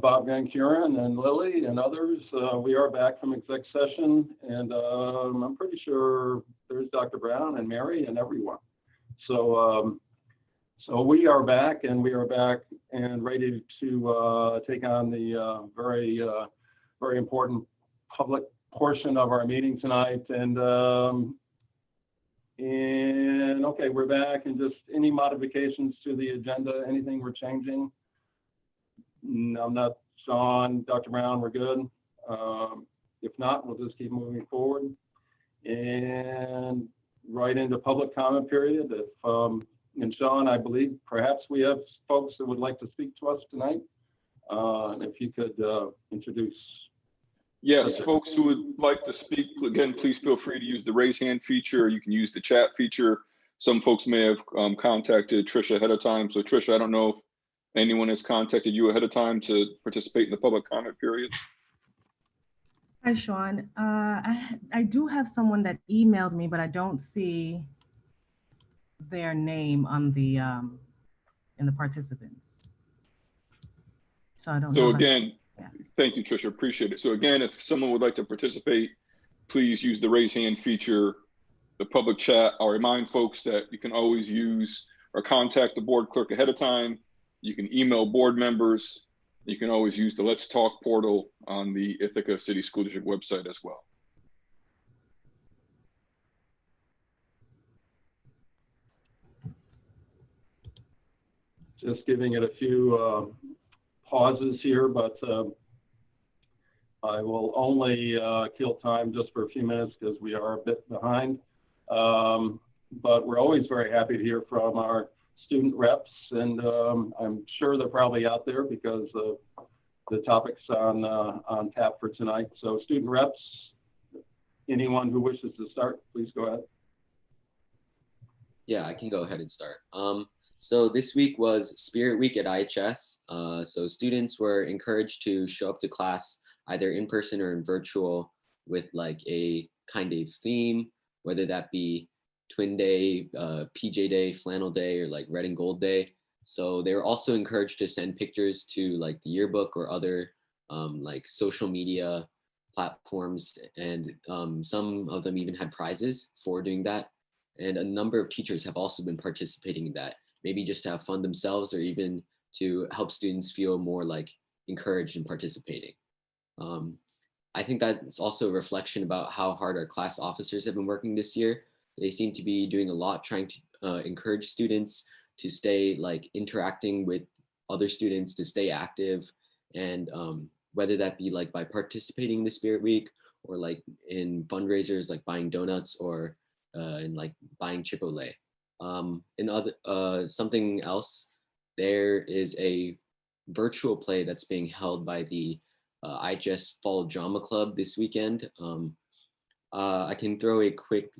Bob Van Kuren and Lily and others. We are back from exec session, and I'm pretty sure there's Dr. Brown and Mary and everyone. So we are back, and ready to take on the very important public portion of our meeting tonight. And okay, we're back, and just any modifications to the agenda, anything we're changing? No, I'm not. Sean, Dr. Brown, we're good. If not, we'll just keep moving forward and right into public comment period. And Sean, I believe perhaps we have folks that would like to speak to us tonight. If you could introduce. Yes, folks who would like to speak, again, please feel free to use the raise hand feature. You can use the chat feature. Some folks may have contacted Trisha ahead of time. So Trisha, I don't know if anyone has contacted you ahead of time to participate in the public comment period. Hi, Sean. I do have someone that emailed me, but I don't see their name on the in the participants. So I don't know. So again, thank you, Trisha. Appreciate it. So again, if someone would like to participate, please use the raise hand feature, the public chat. I'll remind folks that you can always use or contact the board clerk ahead of time. You can email board members. You can always use the Let's Talk portal on the Ithaca City School District website as well. Just giving it a few pauses here, but I will only kill time just for a few minutes because we are a bit behind. But we're always very happy to hear from our student reps, and I'm sure they're probably out there because the topic's on tap for tonight. So student reps, anyone who wishes to start, please go ahead. Yeah, I can go ahead and start. So this week was Spirit Week at IHS. So students were encouraged to show up to class either in person or in virtual with like a kind of theme, whether that be Twin Day, PJ Day, Flannel Day, or like Red and Gold Day. So they were also encouraged to send pictures to like the yearbook or other like social media platforms. And some of them even had prizes for doing that. And a number of teachers have also been participating in that, maybe just to have fun themselves or even to help students feel more like encouraged in participating. I think that's also a reflection about how hard our class officers have been working this year. They seem to be doing a lot trying to encourage students to stay like interacting with other students, to stay active, and whether that be like by participating in the Spirit Week or like in fundraisers like buying donuts or in like buying Chipotle. And other something else, there is a virtual play that's being held by the IHS Fall Drama Club this weekend. I can throw a quick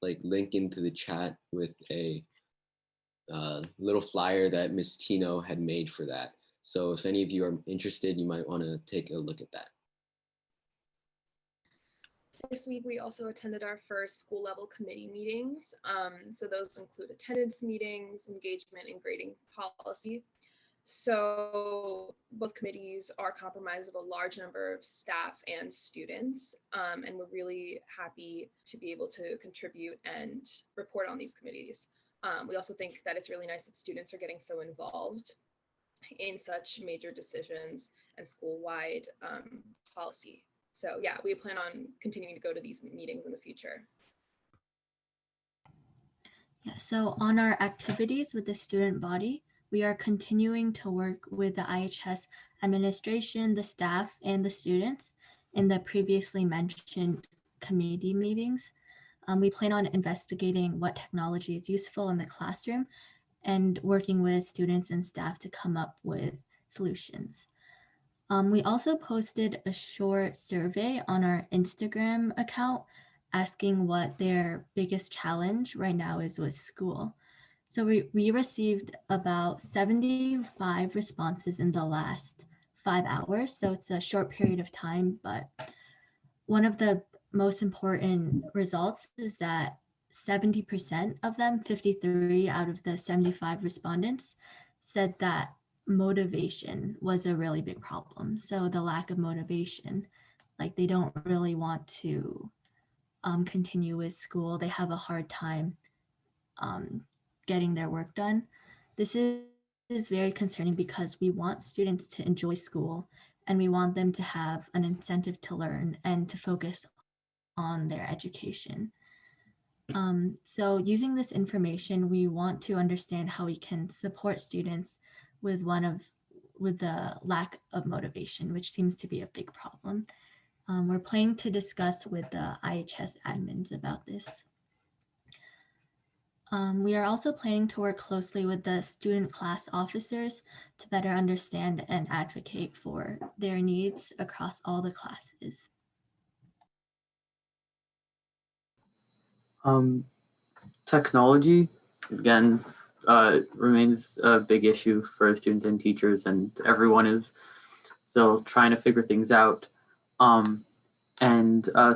like link into the chat with a little flyer that Miss Tino had made for that. So if any of you are interested, you might want to take a look at that. This week, we also attended our first school level committee meetings. So those include attendance meetings, engagement and grading policy. So both committees are comprised of a large number of staff and students, and we're really happy to be able to contribute and report on these committees. We also think that it's really nice that students are getting so involved in such major decisions and school-wide policy. So yeah, we plan on continuing to go to these meetings in the future. Yeah, so on our activities with the student body, we are continuing to work with the IHS administration, the staff, and the students in the previously mentioned committee meetings. We plan on investigating what technology is useful in the classroom and working with students and staff to come up with solutions. We also posted a short survey on our Instagram account asking what their biggest challenge right now is with school. So we received about 75 responses in the last 5 hours. So it's a short period of time, but one of the most important results is that 70% of them, 53 out of the 75 respondents, said that motivation was a really big problem. So the lack of motivation, like they don't really want to continue with school. They have a hard time getting their work done. This is very concerning because we want students to enjoy school and we want them to have an incentive to learn and to focus on their education. So using this information, we want to understand how we can support students with the lack of motivation, which seems to be a big problem. We're planning to discuss with the IHS admins about this. We are also planning to work closely with the student class officers to better understand and advocate for their needs across all the classes. Technology, again, remains a big issue for students and teachers, and everyone is still trying to figure things out. So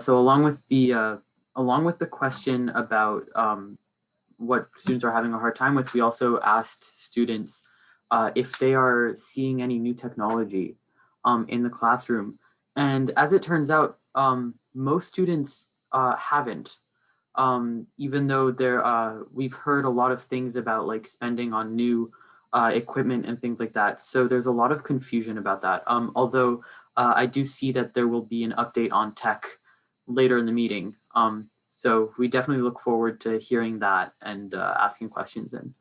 along with the question about what students are having a hard time with, we also asked students if they are seeing any new technology in the classroom. And as it turns out, most students haven't. Even though we've heard a lot of things about like spending on new equipment and things like that. So there's a lot of confusion about that. Although I do see that there will be an update on tech later in the meeting. So we definitely look forward to hearing that and asking questions and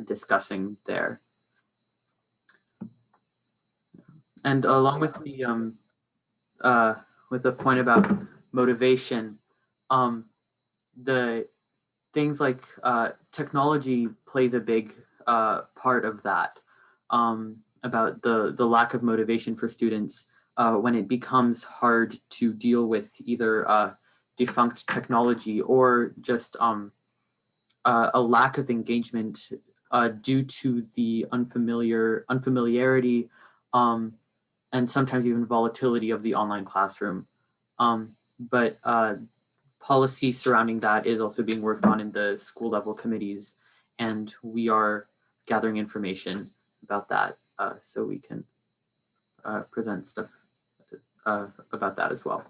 discussing there. And along with the point about motivation, the things like technology plays a big part of that, about the lack of motivation for students when it becomes hard to deal with either defunct technology or just a lack of engagement due to the unfamiliarity and sometimes even volatility of the online classroom. But policy surrounding that is also being worked on in the school level committees, and we are gathering information about that so we can present stuff about that as well.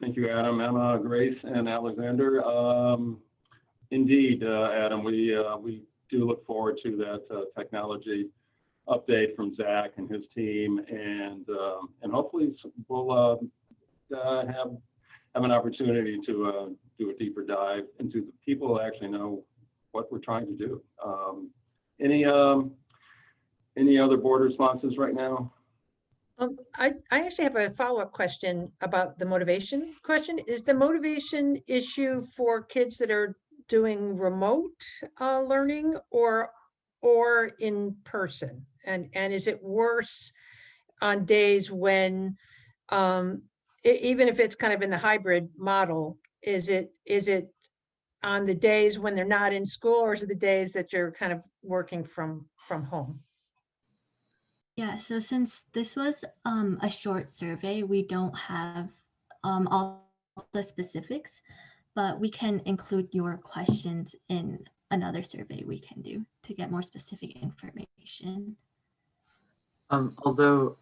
Thank you, Adam, Emma, Grace, and Alexander. Indeed, Adam, we do look forward to that technology update from Zach and his team, and hopefully we'll have an opportunity to do a deeper dive into the people who actually know what we're trying to do. Any other board responses right now? I actually have a follow-up question about the motivation question. Is the motivation issue for kids that are doing remote learning or in person? And is it worse on days when, even if it's kind of in the hybrid model, is it on the days when they're not in school, or is it the days that you're kind of working from home? Yeah, so since this was a short survey, we don't have all the specifics, but we can include your questions in another survey we can do to get more specific information. Although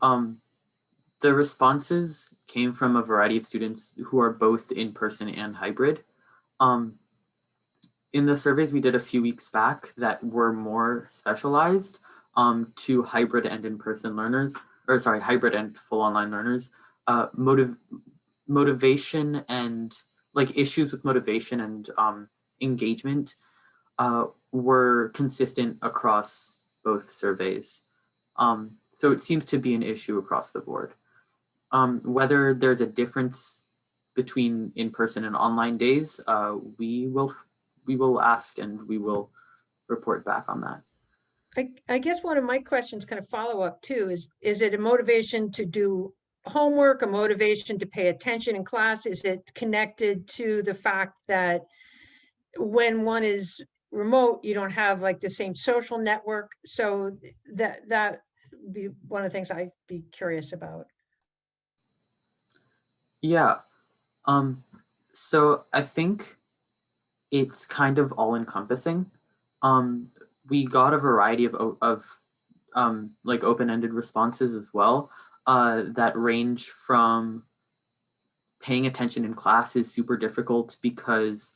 the responses came from a variety of students who are both in person and hybrid. In the surveys we did a few weeks back that were more specialized to hybrid and in-person learners, or sorry, hybrid and full online learners, motivation and like issues with motivation and engagement were consistent across both surveys. So it seems to be an issue across the board. Whether there's a difference between in-person and online days, we will ask and we will report back on that. I guess one of my questions, kind of follow up too, is it a motivation to do homework, a motivation to pay attention in class? Is it connected to the fact that when one is remote, you don't have like the same social network? So that would be one of the things I'd be curious about. Yeah. So I think it's kind of all encompassing. We got a variety of like open-ended responses as well that range from paying attention in class is super difficult because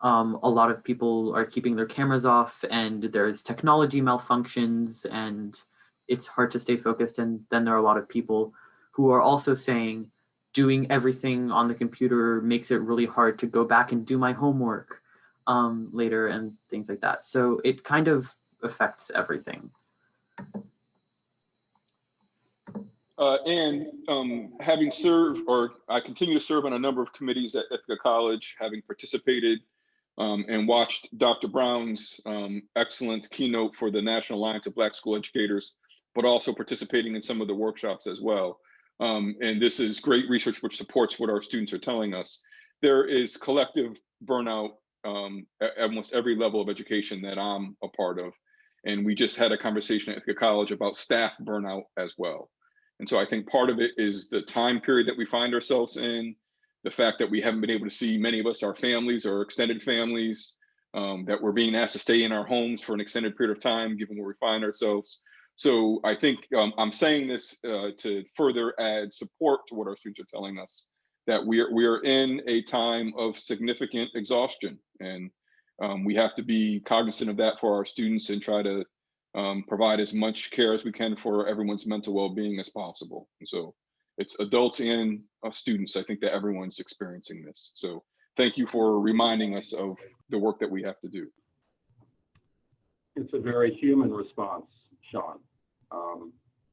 a lot of people are keeping their cameras off and there's technology malfunctions and it's hard to stay focused. And then there are a lot of people who are also saying doing everything on the computer makes it really hard to go back and do my homework later and things like that. So it kind of affects everything. Having served, or I continue to serve on a number of committees at Ithaca College, having participated and watched Dr. Brown's excellent keynote for the National Alliance of Black School Educators, but also participating in some of the workshops as well. And this is great research which supports what our students are telling us. There is collective burnout at almost every level of education that I'm a part of. And we just had a conversation at Ithaca College about staff burnout as well. And so I think part of it is the time period that we find ourselves in, the fact that we haven't been able to see many of us, our families or extended families, that we're being asked to stay in our homes for an extended period of time, given where we find ourselves. So I think I'm saying this to further add support to what our students are telling us, that we are in a time of significant exhaustion. And we have to be cognizant of that for our students and try to provide as much care as we can for everyone's mental well-being as possible. And so it's adults and students. I think that everyone's experiencing this. So thank you for reminding us of the work that we have to do. It's a very human response, Sean.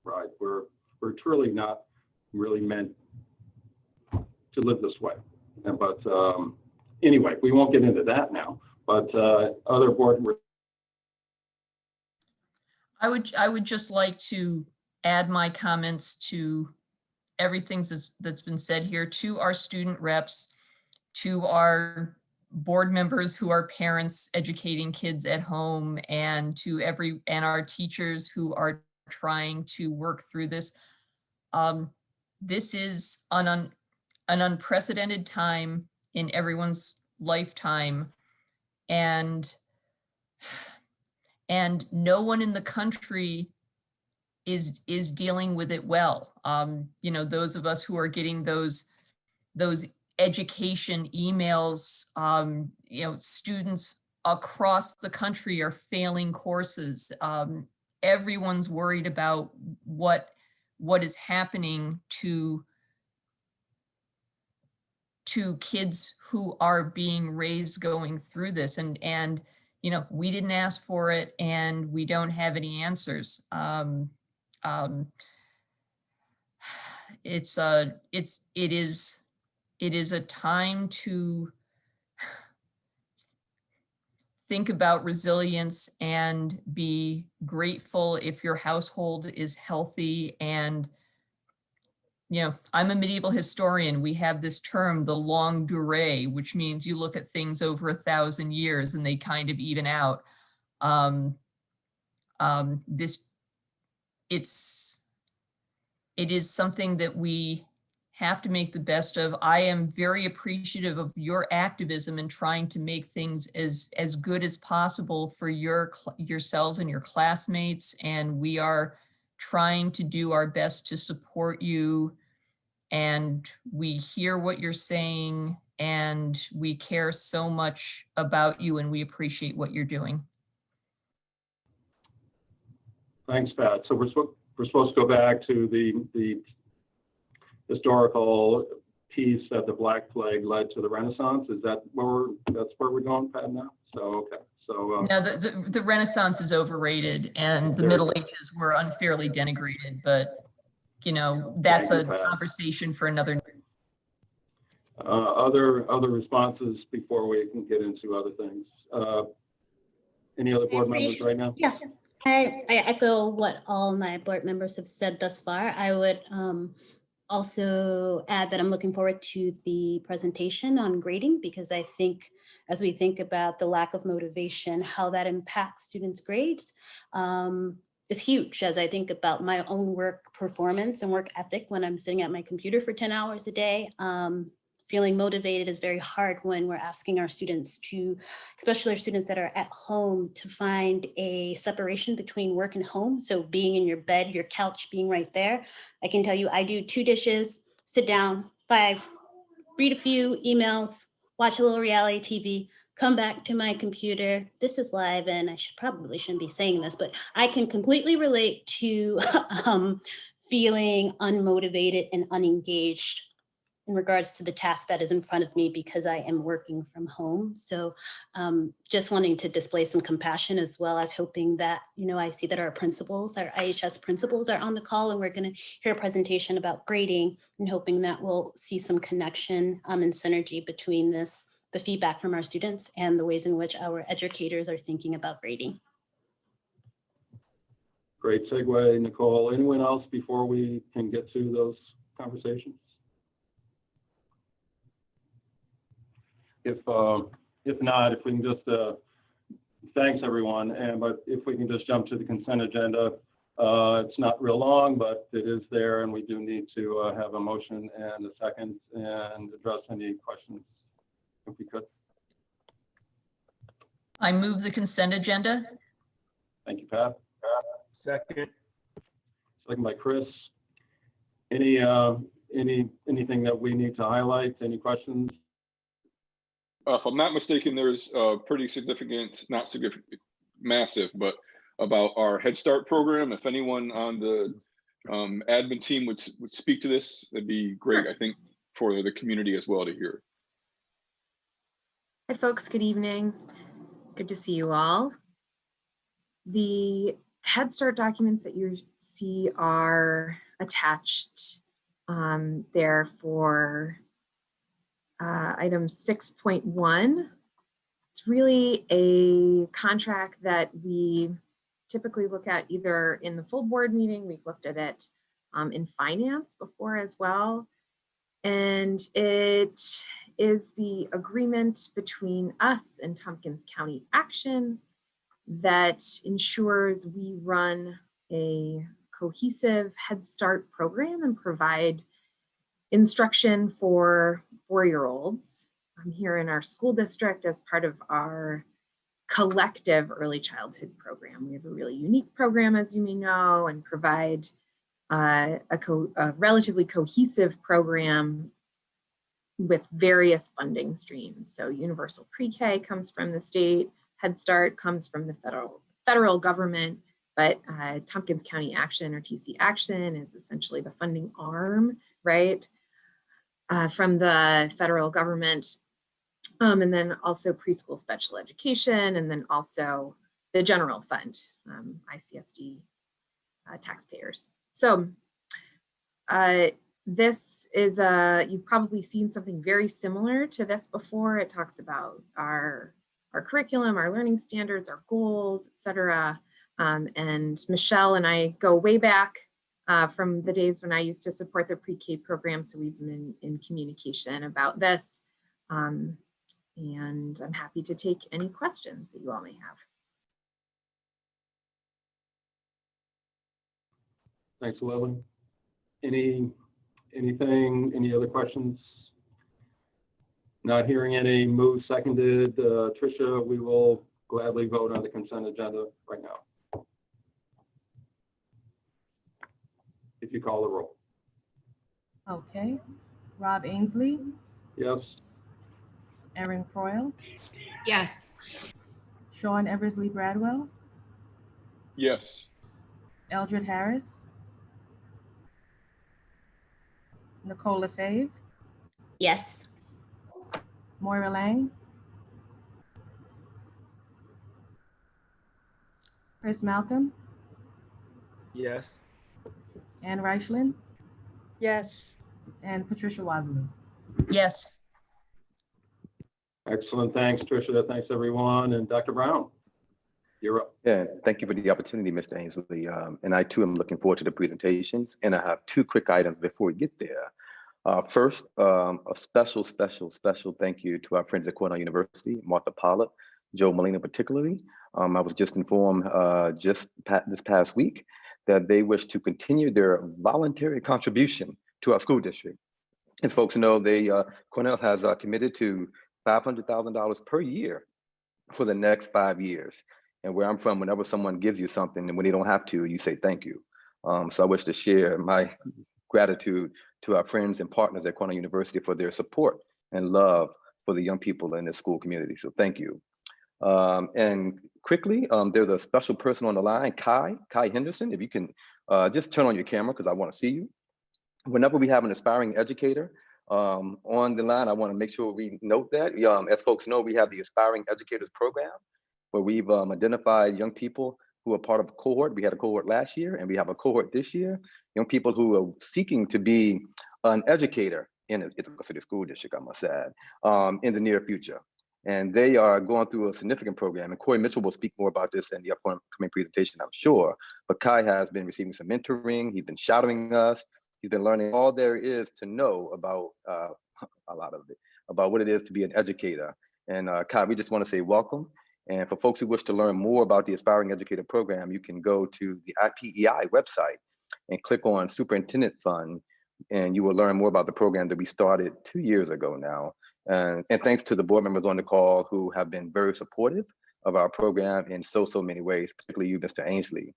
Right, we're truly not really meant to live this way. But anyway, we won't get into that now. But other board members. I would just like to add my comments to everything that's been said here, to our student reps, to our board members who are parents educating kids at home, and to our teachers who are trying to work through this. This is an unprecedented time in everyone's lifetime, and no one in the country is dealing with it well. You know, those of us who are getting those education emails, you know, students across the country are failing courses. Everyone's worried about what is happening to kids who are being raised going through this, and you know, we didn't ask for it and we don't have any answers. It is a time to think about resilience and be grateful if your household is healthy. And you know, I'm a medieval historian. We have this term, the longue durée, which means you look at things over 1,000 years and they kind of even out. It is something that we have to make the best of. I am very appreciative of your activism in trying to make things as good as possible for yourselves and your classmates. And we are trying to do our best to support you. And we hear what you're saying, and we care so much about you, and we appreciate what you're doing. Thanks, Pat. So we're supposed to go back to the historical piece that the Black Plague led to the Renaissance. Is that that's where we're going, Pat, now? So okay. So no, the Renaissance is overrated, and the Middle Ages were unfairly denigrated. But you know, that's a conversation for another. Other responses before we can get into other things. Any other board members right now? Yeah, I echo what all my board members have said thus far. I would also add that I'm looking forward to the presentation on grading, because I think as we think about the lack of motivation, how that impacts students' grades is huge. As I think about my own work performance and work ethic when I'm sitting at my computer for 10 hours a day, feeling motivated is very hard when we're asking our students to, especially our students that are at home, to find a separation between work and home. So being in your bed, your couch being right there. I can tell you, I do 2 dishes, sit down, 5, read a few emails, watch a little reality TV, come back to my computer. This is live, and I probably shouldn't be saying this, but I can completely relate to feeling unmotivated and unengaged in regards to the task that is in front of me because I am working from home. So just wanting to display some compassion, as well as hoping that, I see that our principals, our IHS principals are on the call, and we're going to hear a presentation about grading, and hoping that we'll see some connection and synergy between the feedback from our students and the ways in which our educators are thinking about grading. Great segue, Nicole. Anyone else before we can get to those conversations? If not, if we can just, thanks everyone, but if we can just jump to the consent agenda. It's not real long, but it is there, and we do need to have a motion and a second and address any questions, if we could. I move the consent agenda. Thank you, Pat. Second. Second by Chris. Anything that we need to highlight? Any questions? If I'm not mistaken, there's a pretty significant, not significant, massive, but about our Head Start program. If anyone on the admin team would speak to this, that'd be great, I think, for the community as well to hear. Hi folks, good evening. Good to see you all. The Head Start documents that you see are attached there for item 6.1. It's really a contract that we typically look at either in the full board meeting. We've looked at it in finance before as well. And it is the agreement between us and Tompkins County Action that ensures we run a cohesive Head Start program and provide instruction for 4-year-olds here in our school district as part of our collective early childhood program. We have a really unique program, as you may know, and provide a relatively cohesive program with various funding streams. So universal pre-K comes from the state, Head Start comes from the federal government, but Tompkins County Action, or TC Action, is essentially the funding arm, right, from the federal government. And then also preschool special education, and then also the general fund, ICSD taxpayers. So this is you've probably seen something very similar to this before. It talks about our curriculum, our learning standards, our goals, etc. And Michelle and I go way back from the days when I used to support the pre-K program. So we've been in communication about this. And I'm happy to take any questions that you all may have. Thanks, Lily. Any other questions? Not hearing any. Move seconded. Tricia, we will gladly vote on the consent agenda right now. If you call the roll. Okay. Rob Ainsley, Yes. Erin Croyle, Yes. Sean Eversley Bradwell, Yes. Eldred Harris, Nicole Lefebvre, Yes. Moira Lang, Chris Malcolm, Yes. Ann Reichland, Yes. and Patricia Wasley. Yes. Excellent. Thanks, Tricia. Thanks, everyone. And Dr. Brown, you're up. Yeah, thank you for the opportunity, Mr. Ainsley. And I too am looking forward to the presentations. And I have 2 quick items before we get there. First, a special thank you to our friends at Cornell University, Martha Pollard, Joe Molina particularly. I was just informed this past week that they wish to continue their voluntary contribution to our school district. As folks know, Cornell has committed to $500,000 per year for the next 5 years. And where I'm from, whenever someone gives you something and when they don't have to, you say thank you. So I wish to share my gratitude to our friends and partners at Cornell University for their support and love for the young people in this school community. So thank you. And quickly, there's a special person on the line, Kai Henderson. If you can just turn on your camera because I want to see you. Whenever we have an aspiring educator on the line, I want to make sure we note that. As folks know, we have the Aspiring Educators Program, where we've identified young people who are part of a cohort. We had a cohort last year, and we have a cohort this year. Young people who are seeking to be an educator in Ithaca City School District, I must add, in the near future. And they are going through a significant program. And Corey Mitchell will speak more about this in the upcoming presentation, I'm sure. But Kai has been receiving some mentoring. He's been shadowing us. He's been learning all there is to know about a lot of it, about what it is to be an educator. And Kai, we just want to say welcome. And for folks who wish to learn more about the Aspiring Educator Program, you can go to the IPEI website and click on Superintendent Fund, and you will learn more about the program that we started 2 years ago now. And thanks to the board members on the call who have been very supportive of our program in so many ways, particularly you, Mr. Ainsley,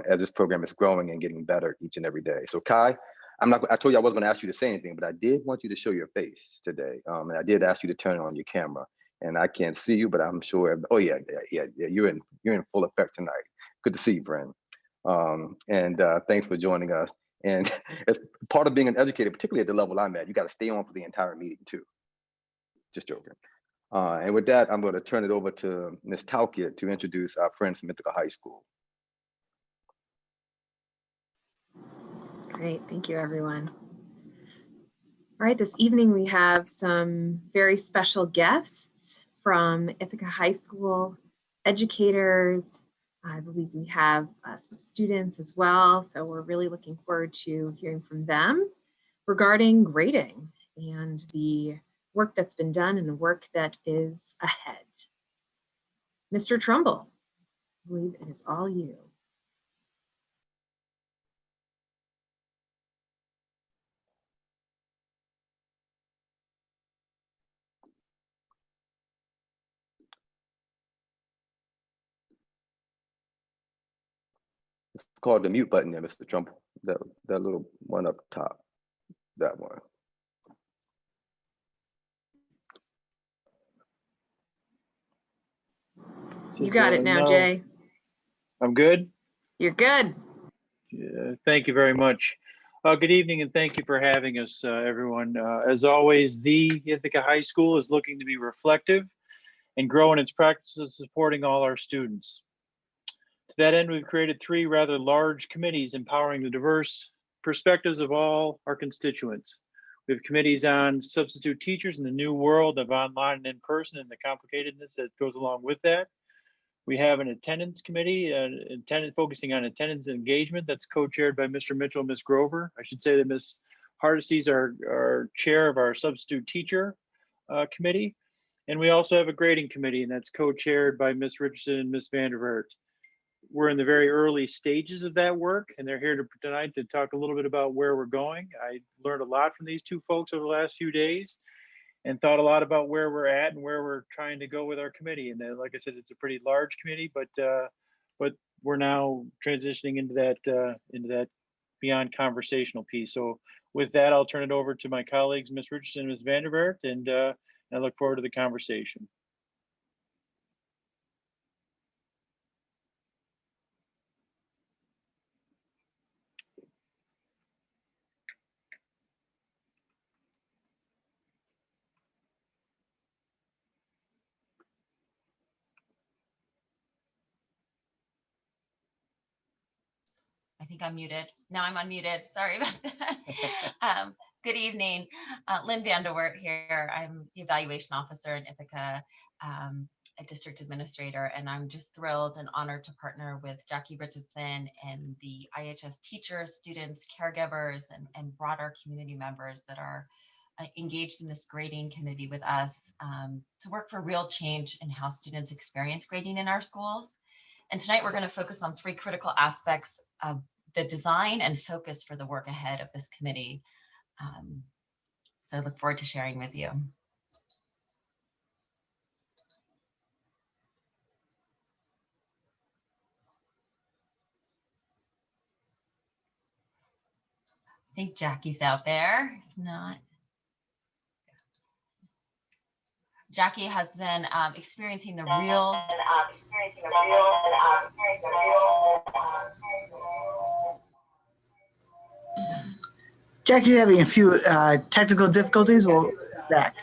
as this program is growing and getting better each and every day. So Kai, I told you I wasn't going to ask you to say anything, but I did want you to show your face today. And I did ask you to turn on your camera. And I can't see you, but I'm sure. Oh yeah, you're in full effect tonight. Good to see you, friend. And thanks for joining us. And as part of being an educator, particularly at the level I'm at, you got to stay on for the entire meeting too. Just joking. And with that, I'm going to turn it over to Ms. Talcott to introduce our friends from Ithaca High School. Great, thank you, everyone. All right, this evening we have some very special guests from Ithaca High School, educators. I believe we have some students as well, so we're really looking forward to hearing from them regarding grading and the work that's been done and the work that is ahead. Mr. Trumbull, I believe it is all you. It's called the mute button there, Mr. Trumbull. That little one up top, that one. You got it now, Jay. I'm good? You're good. Thank you very much. Good evening and thank you for having us, everyone. As always, the Ithaca High School is looking to be reflective and grow in its practice of supporting all our students. To that end, we've created 3 rather large committees empowering the diverse perspectives of all our constituents. We have committees on substitute teachers in the new world of online and in-person and the complicatedness that goes along with that. We have an attendance committee, focusing on attendance and engagement that's co-chaired by Mr. Mitchell and Ms. Grover. I should say that Ms. Hardesty is our chair of our substitute teacher committee. And we also have a grading committee, and that's co-chaired by Ms. Richardson and Ms. Vandervert. We're in the very early stages of that work, and they're here tonight to talk a little bit about where we're going. I learned a lot from these 2 folks over the last few days and thought a lot about where we're at and where we're trying to go with our committee. And like I said, it's a pretty large committee, but we're now transitioning into that beyond conversational piece. So with that, I'll turn it over to my colleagues, Ms. Richardson and Ms. Vandervert, and I look forward to the conversation. I think I'm muted. Now I'm unmuted. Sorry about that. Good evening. Lynn Vanderwert here. I'm the evaluation officer in Ithaca, a district administrator, and I'm just thrilled and honored to partner with Jackie Richardson and the IHS teachers, students, caregivers, and broader community members that are engaged in this grading committee with us to work for real change in how students experience grading in our schools. And tonight we're going to focus on 3 critical aspects of the design and focus for the work ahead of this committee. So I look forward to sharing with you. I think Jackie's out there. If not, Jackie has been experiencing the real. Jackie's having a few technical difficulties. We'll be back.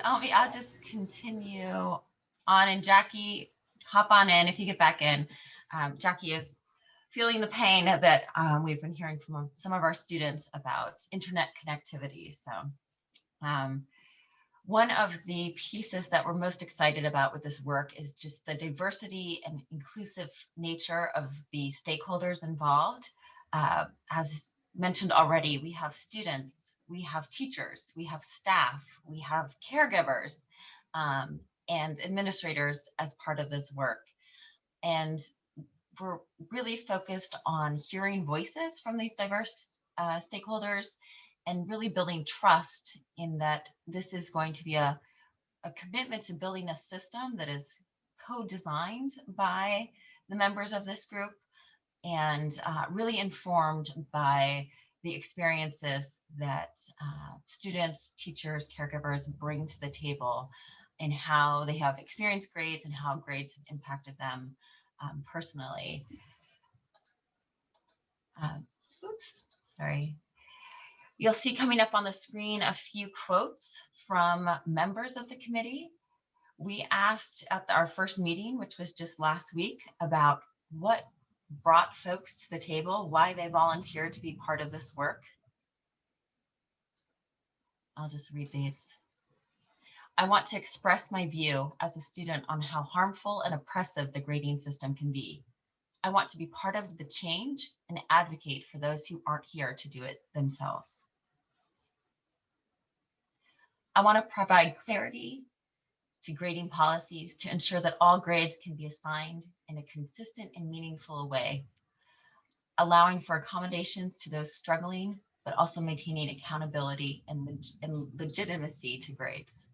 I'll just continue on, and Jackie, hop on in if you get back in. Jackie is feeling the pain that we've been hearing from some of our students about internet connectivity. So one of the pieces that we're most excited about with this work is just the diversity and inclusive nature of the stakeholders involved. As mentioned already, we have students, we have teachers, we have staff, we have caregivers, and administrators as part of this work. And we're really focused on hearing voices from these diverse stakeholders and really building trust in that this is going to be a commitment to building a system that is co-designed by the members of this group and really informed by the experiences that students, teachers, caregivers bring to the table and how they have experienced grades and how grades have impacted them personally. Oops, sorry. You'll see coming up on the screen a few quotes from members of the committee. We asked at our first meeting, which was just last week, about what brought folks to the table, why they volunteered to be part of this work. I'll just read these. I want to express my view as a student on how harmful and oppressive the grading system can be. I want to be part of the change and advocate for those who aren't here to do it themselves. I want to provide clarity to grading policies to ensure that all grades can be assigned in a consistent and meaningful way, allowing for accommodations to those struggling, but also maintaining accountability and legitimacy to grades.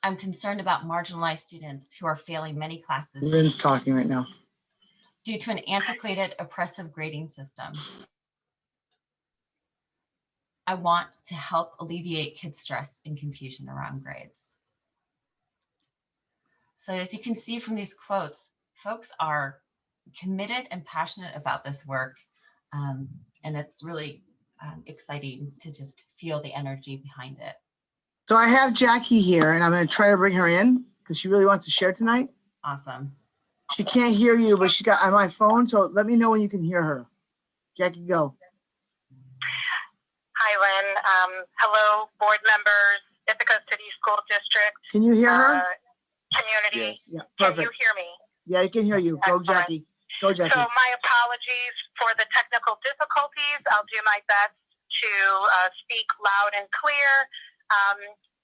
I'm concerned about marginalized students who are failing many classes. Lynn's talking right now. Due to an antiquated, oppressive grading system. I want to help alleviate kids' stress and confusion around grades. So as you can see from these quotes, folks are committed and passionate about this work. And it's really exciting to just feel the energy behind it. So I have Jackie here, and I'm going to try to bring her in because she really wants to share tonight. Awesome. She can't hear you, but she got on my phone, so let me know when you can hear her. Jackie, go. Hi, Lynn. Hello, board members, Ithaca City School District. Can you hear her? Community. Yes. Yeah, perfect. Can you hear me? Yeah, I can hear you. Go, Jackie. Go, Jackie. So my apologies for the technical difficulties. I'll do my best to speak loud and clear.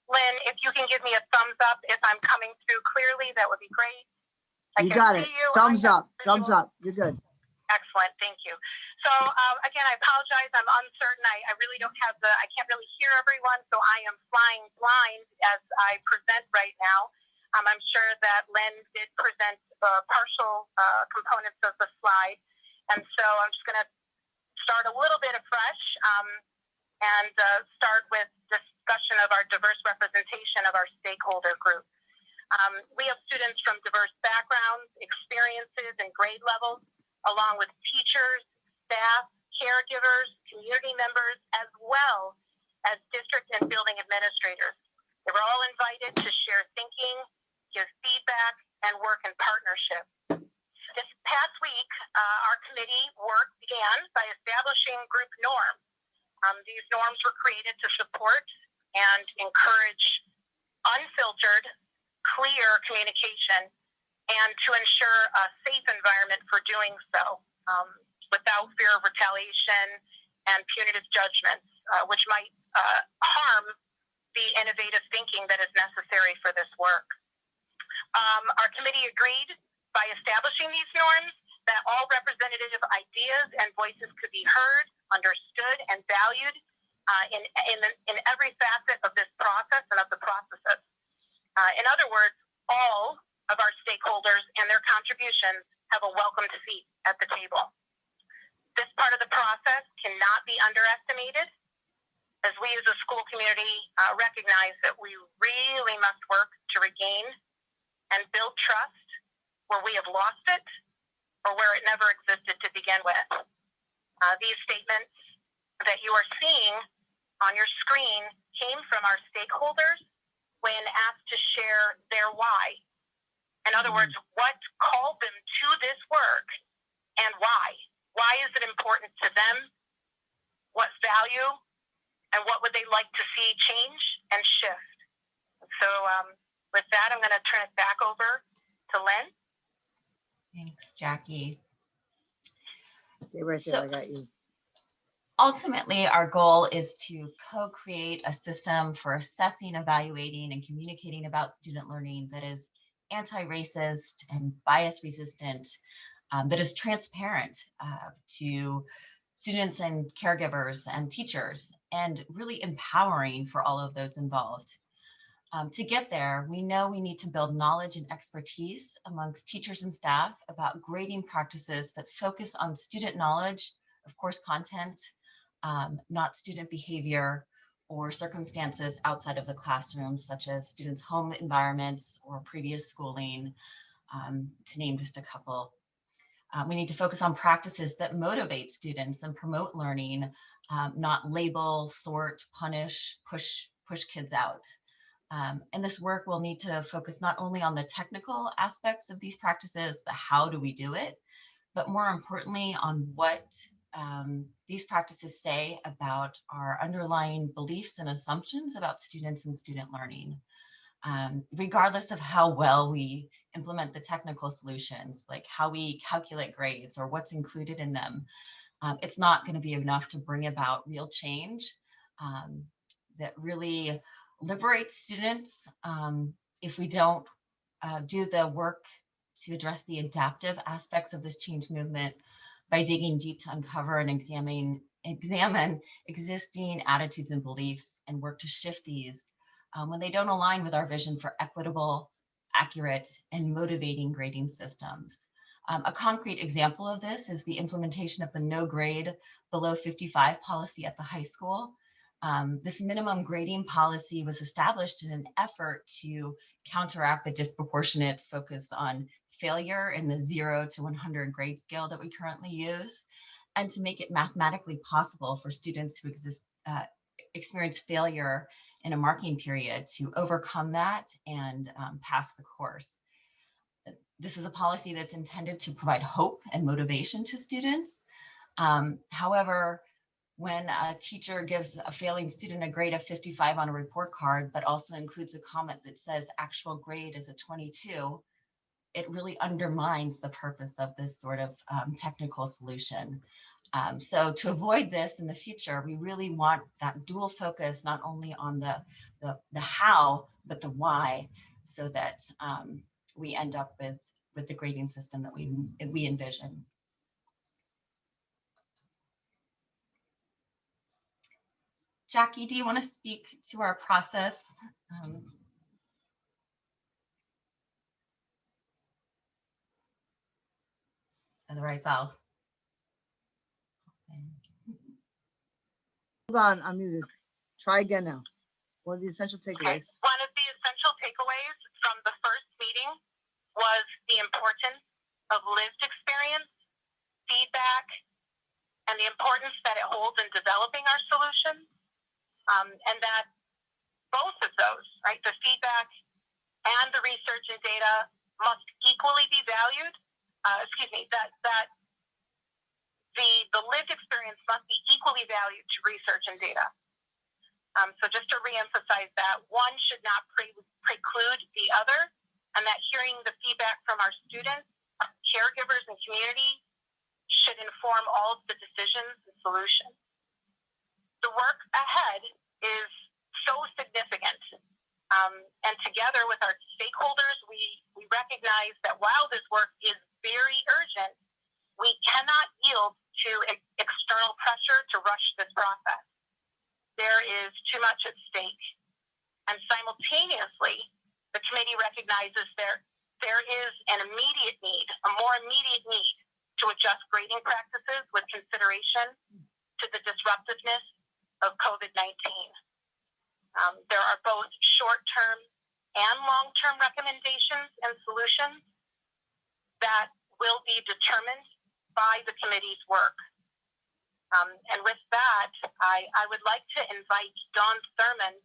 Lynn, if you can give me a thumbs up if I'm coming through clearly, that would be great. You got it. Thumbs up. Thumbs up. You're good. Excellent. Thank you. So again, I apologize. I'm uncertain. I really don't have I can't really hear everyone. So I am flying blind as I present right now. I'm sure that Lynn did present partial components of the slide. And so I'm just going to start a little bit afresh and start with discussion of our diverse representation of our stakeholder group. We have students from diverse backgrounds, experiences, and grade levels, along with teachers, staff, caregivers, community members, as well as district and building administrators. They were all invited to share thinking, give feedback, and work in partnership. This past week, our committee work began by establishing group norms. These norms were created to support and encourage unfiltered, clear communication and to ensure a safe environment for doing so without fear of retaliation and punitive judgments, which might harm the innovative thinking that is necessary for this work. Our committee agreed by establishing these norms that all representative ideas and voices could be heard, understood, and valued in every facet of this process and of the processes. In other words, all of our stakeholders and their contributions have a welcomed seat at the table. This part of the process cannot be underestimated, as we as a school community recognize that we really must work to regain and build trust where we have lost it or where it never existed to begin with. These statements that you are seeing on your screen came from our stakeholders when asked to share their why. In other words, what called them to this work and why? Why is it important to them? What value and what would they like to see change and shift? So with that, I'm going to turn it back over to Lynn. Thanks, Jackie. Stay right there, I got you. Ultimately, our goal is to co-create a system for assessing, evaluating, and communicating about student learning that is anti-racist and bias-resistant, that is transparent to students and caregivers and teachers, and really empowering for all of those involved. To get there, we know we need to build knowledge and expertise amongst teachers and staff about grading practices that focus on student knowledge, of course, content, not student behavior or circumstances outside of the classroom, such as students' home environments or previous schooling, to name just a couple. We need to focus on practices that motivate students and promote learning, not label, sort, punish, push kids out. And this work will need to focus not only on the technical aspects of these practices, the how do we do it, but more importantly on what these practices say about our underlying beliefs and assumptions about students and student learning. Regardless of how well we implement the technical solutions, like how we calculate grades or what's included in them, it's not going to be enough to bring about real change that really liberates students if we don't do the work to address the adaptive aspects of this change movement by digging deep to uncover and examine existing attitudes and beliefs and work to shift these when they don't align with our vision for equitable, accurate, and motivating grading systems. A concrete example of this is the implementation of the no grade below 55 policy at the high school. This minimum grading policy was established in an effort to counteract the disproportionate focus on failure in the 0 to 100 grade scale that we currently use, and to make it mathematically possible for students who experience failure in a marking period to overcome that and pass the course. This is a policy that's intended to provide hope and motivation to students. However, when a teacher gives a failing student a grade of 55 on a report card, but also includes a comment that says actual grade is a 22, it really undermines the purpose of this sort of technical solution. So to avoid this in the future, we really want that dual focus, not only on the how, but the why, so that we end up with the grading system that we envision. Jackie, do you want to speak to our process? Otherwise, I'll. Hold on, I'm muted. Try again now. What are the essential takeaways? Okay. One of the essential takeaways from the first meeting was the importance of lived experience, feedback, and the importance that it holds in developing our solutions. And that both of those, right, the feedback and the research and data must equally be valued. That the lived experience must be equally valued to research and data. So just to reemphasize that, one should not preclude the other, and that hearing the feedback from our students, caregivers, and community should inform all of the decisions and solutions. The work ahead is so significant. And together with our stakeholders, we recognize that while this work is very urgent, we cannot yield to external pressure to rush this process. there is too much at stake. And simultaneously, the committee recognizes there is an immediate need, a more immediate need to adjust grading practices with consideration to the disruptiveness of COVID-19. There are both short-term and long-term recommendations and solutions that will be determined by the committee's work. And with that, I would like to invite Dawn Thurman,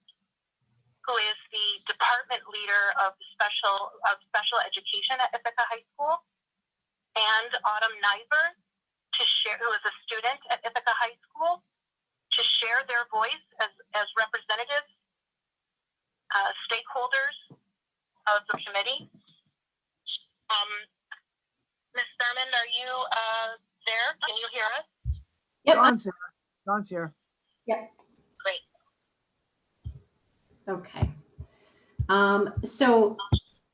who is the department leader of special education at Ithaca High School, and Autumn Niver, to share, who is a student at Ithaca High School, to share their voice as representatives, stakeholders of the committee. Ms. Thurman, are you there? Can you hear us? Yep. Dawn's here. Yep. Great. Okay. So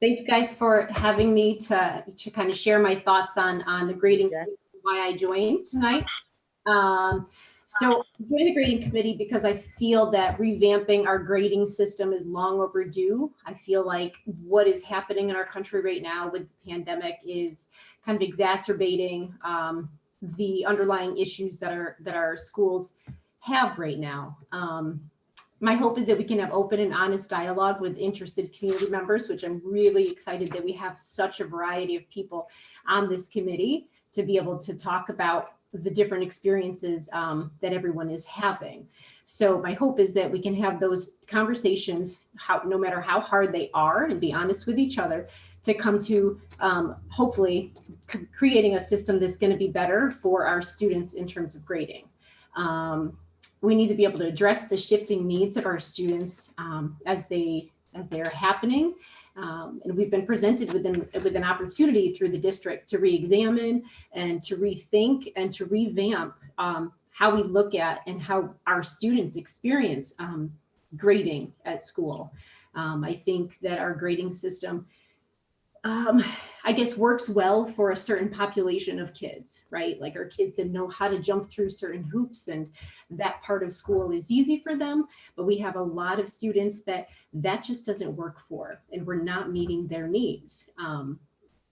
thank you guys for having me to kind of share my thoughts on the grading, why I joined tonight. So I joined the grading committee because I feel that revamping our grading system is long overdue. I feel like what is happening in our country right now with the pandemic is kind of exacerbating the underlying issues that our schools have right now. My hope is that we can have open and honest dialogue with interested community members, which I'm really excited that we have such a variety of people on this committee to be able to talk about the different experiences that everyone is having. So my hope is that we can have those conversations, no matter how hard they are, and be honest with each other to come to hopefully creating a system that's going to be better for our students in terms of grading. We need to be able to address the shifting needs of our students as they are happening. And we've been presented with an opportunity through the district to re-examine and to rethink and to revamp how we look at and how our students experience grading at school. I think that our grading system, I guess, works well for a certain population of kids, right? Like our kids that know how to jump through certain hoops, and that part of school is easy for them. But we have a lot of students that just doesn't work for, and we're not meeting their needs.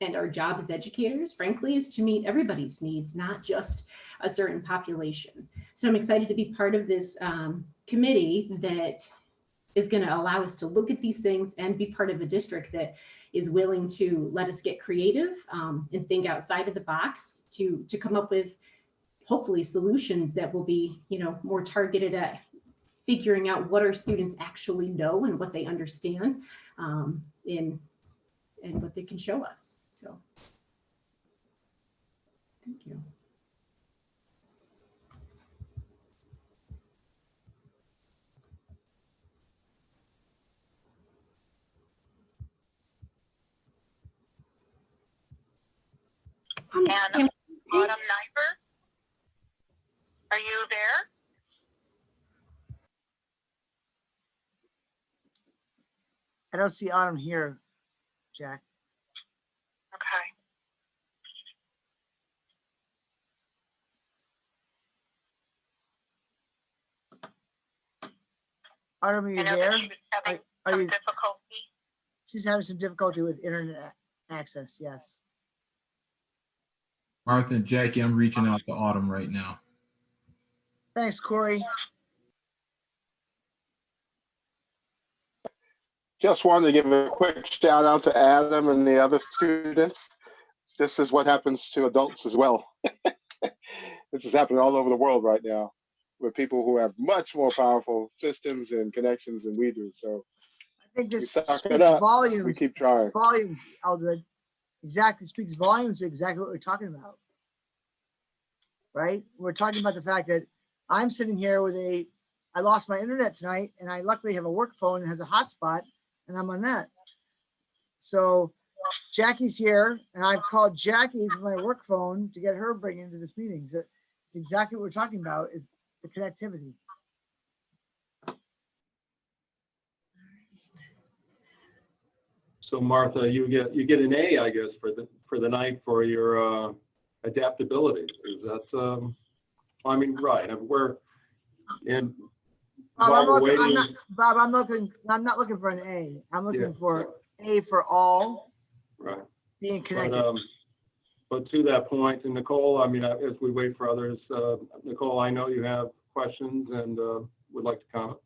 And our job as educators, frankly, is to meet everybody's needs, not just a certain population. So I'm excited to be part of this committee that is going to allow us to look at these things and be part of a district that is willing to let us get creative and think outside of the box to come up with hopefully solutions that will be, more targeted at figuring out what our students actually know and what they understand and what they can show us. So thank you. And Autumn Niver, are you there? I don't see Autumn here, Jack. Okay. Autumn, are you there? She was having Are some you? difficulty. She's having some difficulty with internet access. Yes. Martha and Jackie, I'm reaching out to Autumn right now. Thanks, Corey. Just wanted to give a quick shout out to Adam and the other students. This is what happens to adults as well. This is happening all over the world right now with people who have much more powerful systems and connections than we do. So I think this we suck speaks it up. volumes. We keep trying. Volumes, Eldred. Exactly, speaks volumes to exactly what we're talking about. Right? We're talking about the fact that I'm sitting here with I lost my internet tonight, and I luckily have a work phone that has a hotspot, and I'm on that. So Jackie's here, and I've called Jackie from my work phone to get her bring into this meeting. So it's exactly what we're talking about, is the connectivity. So Martha, you get an A, I guess, for the night for your adaptability. Is that? I mean, right? We're in while we're waiting. Bob, I'm not looking for an A. I'm looking for A for all. Right. Being connected. But to that point, and Nicole, I mean, as we wait for others, Nicole, I know you have questions and would like to comment.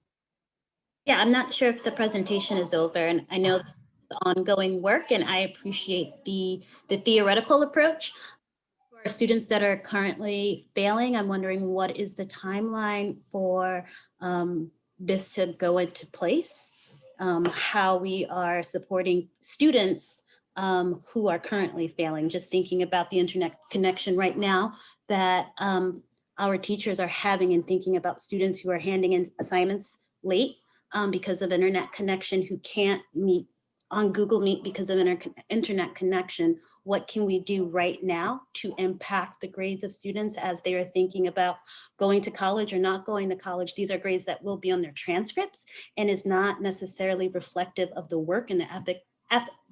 Yeah, I'm not sure if the presentation is over, and I know ongoing work, and I appreciate the theoretical approach. For students that are currently failing, I'm wondering what is the timeline for this to go into place, how we are supporting students who are currently failing. Just thinking about the internet connection right now that our teachers are having, and thinking about students who are handing in assignments late because of internet connection, who can't meet on Google Meet because of internet connection. What can we do right now to impact the grades of students as they are thinking about going to college or not going to college? These are grades that will be on their transcripts and is not necessarily reflective of the work and the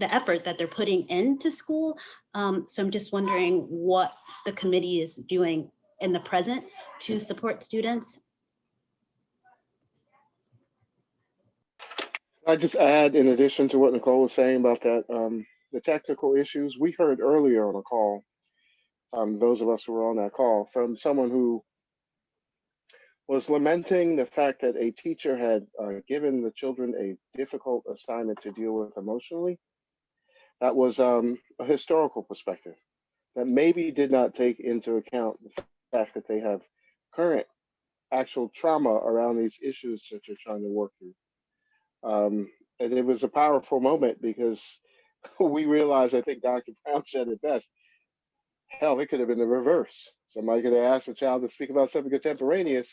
effort that they're putting into school. So I'm just wondering what the committee is doing in the present to support students. I just add, in addition to what Nicole was saying about that, the technical issues we heard earlier on a call, those of us who were on that call, from someone who was lamenting the fact that a teacher had given the children a difficult assignment to deal with emotionally. That was a historical perspective that maybe did not take into account the fact that they have current actual trauma around these issues that you're trying to work through. And it was a powerful moment because we realized, I think Dr. Brown said it best, hell, it could have been the reverse. Somebody could have asked a child to speak about something contemporaneous,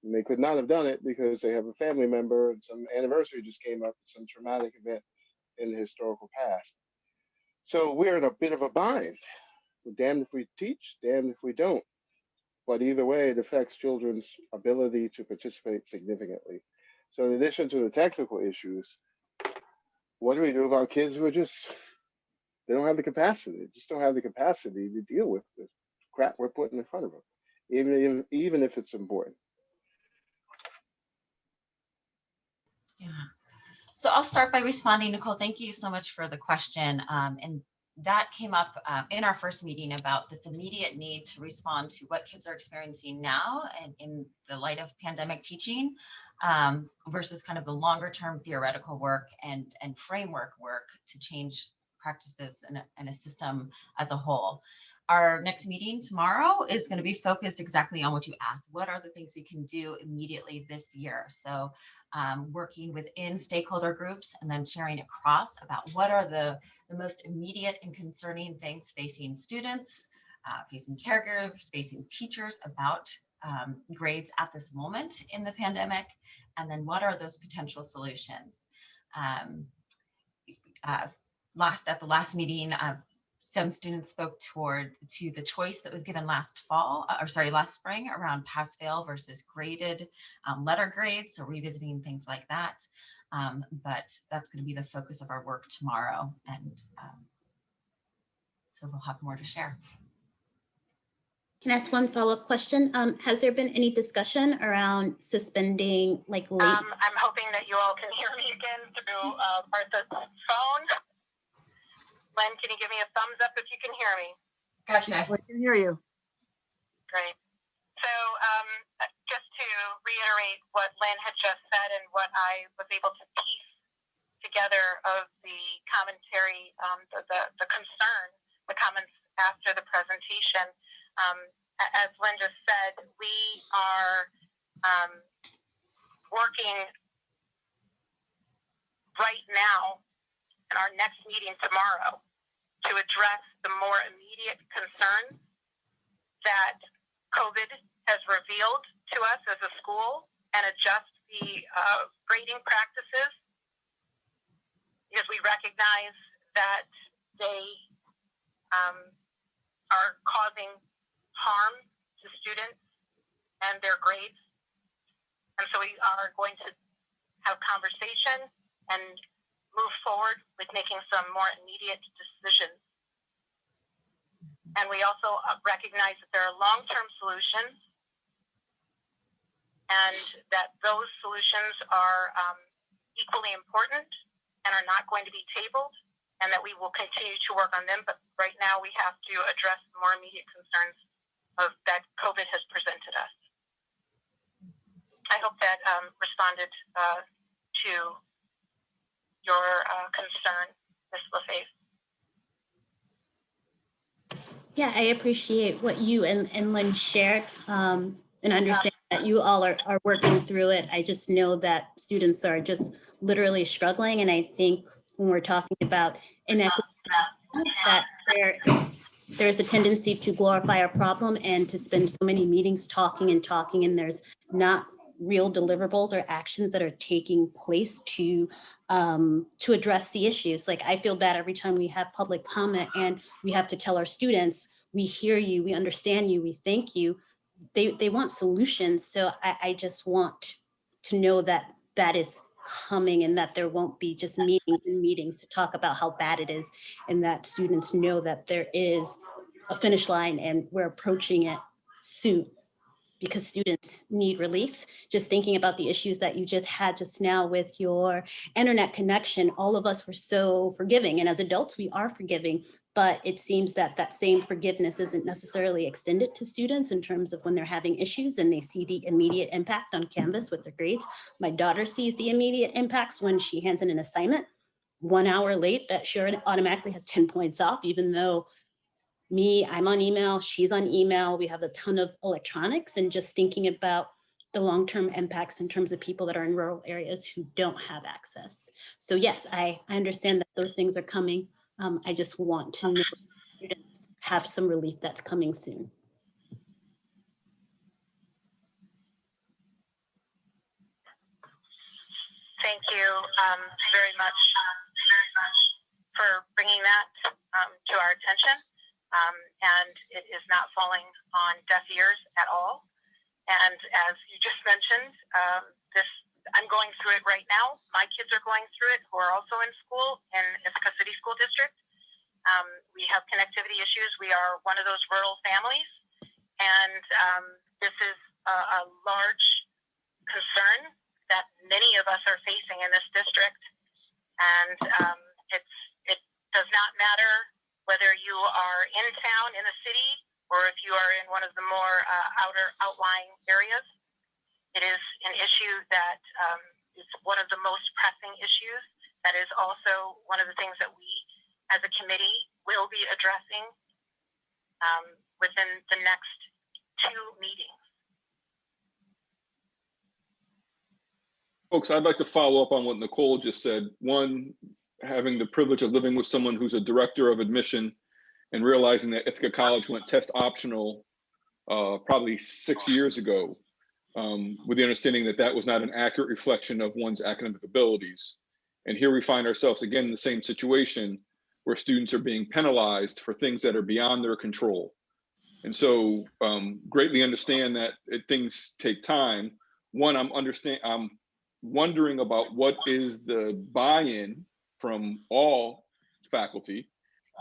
and they could not have done it because they have a family member and some anniversary just came up, some traumatic event in the historical past. So we're in a bit of a bind. We're damned if we teach, damned if we don't. But either way, it affects children's ability to participate significantly. So in addition to the technical issues, what do we do about kids who are just, they don't have the capacity, just don't have the capacity to deal with the crap we're putting in front of them, even if it's important. Yeah. So I'll start by responding, Nicole. Thank you so much for the question. And that came up in our first meeting about this immediate need to respond to what kids are experiencing now and in the light of pandemic teaching versus kind of the longer term theoretical work and framework work to change practices and a system as a whole. Our next meeting tomorrow is going to be focused exactly on what you asked. What are the things we can do immediately this year? So working within stakeholder groups and then sharing across about what are the most immediate and concerning things facing students, facing caregivers, facing teachers about grades at this moment in the pandemic, and then what are those potential solutions. At the last meeting, some students spoke to the choice that was given last spring around pass-fail versus graded letter grades, so revisiting things like that. But that's going to be the focus of our work tomorrow, and so we'll have more to share. Can I ask one follow-up question? Has there been any discussion around suspending like late? I'm hoping that you all can hear me again through Martha's phone. Len, can you give me a thumbs up if you can hear me? Gotcha. We can hear you. Great. So just to reiterate what Len had just said and what I was able to piece together of the commentary, the concern, the comments after the presentation, as Len just said, we are working right now in our next meeting tomorrow to address the more immediate concerns that COVID has revealed to us as a school and adjust the grading practices, because we recognize that they are causing harm to students and their grades. And so we are going to have conversation and move forward with making some more immediate decisions. And we also recognize that there are long-term solutions and that those solutions are equally important and are not going to be tabled, and that we will continue to work on them. But right now we have to address the more immediate concerns that COVID has presented us. I hope that responded to your concern, Ms. LaFave. Yeah, I appreciate what you and Lynn shared, and understand that you all are working through it. I just know that students are just literally struggling. And I think when we're talking about inequity, that there's a tendency to glorify a problem and to spend so many meetings talking, and there's not real deliverables or actions that are taking place to address the issues. Like, I feel bad every time we have public comment and we have to tell our students, we hear you, we understand you, we thank you. They want solutions. So I just want to know that that is coming, and that there won't be just meetings to talk about how bad it is, and that students know that there is a finish line and we're approaching it soon, because students need relief. Just thinking about the issues that you just had just now with your internet connection, all of us were so forgiving, and as adults we are forgiving, but it seems that that same forgiveness isn't necessarily extended to students in terms of when they're having issues and they see the immediate impact on Canvas with their grades. My daughter sees the immediate impacts when she hands in an assignment 1 hour late, that she automatically has 10 points off, even though I'm on email, she's on email, we have a ton of electronics, and just thinking about the long-term impacts in terms of people that are in rural areas who don't have access. So yes, I understand that those things are coming. I just want to know students have some relief that's coming soon. Thank you very much for bringing that to our attention. And it is not falling on deaf ears at all. And as you just mentioned, I'm going through it right now. My kids are going through it, who are also in school in Ithaca City School District. We have connectivity issues. We are one of those rural families. And this is a large concern that many of us are facing in this district. And it does not matter whether you are in town, in the city, or if you are in one of the more outlying areas. It is an issue that is one of the most pressing issues. That is also one of the things that we, as a committee, will be addressing within the next 2 meetings. Folks, I'd like to follow up on what Nicole just said. One, having the privilege of living with someone who's a director of admission and realizing that Ithaca College went test optional probably 6 years ago, with the understanding that that was not an accurate reflection of one's academic abilities. And here we find ourselves again in the same situation where students are being penalized for things that are beyond their control. And so greatly understand that things take time. One, I'm wondering about what is the buy-in from all faculty,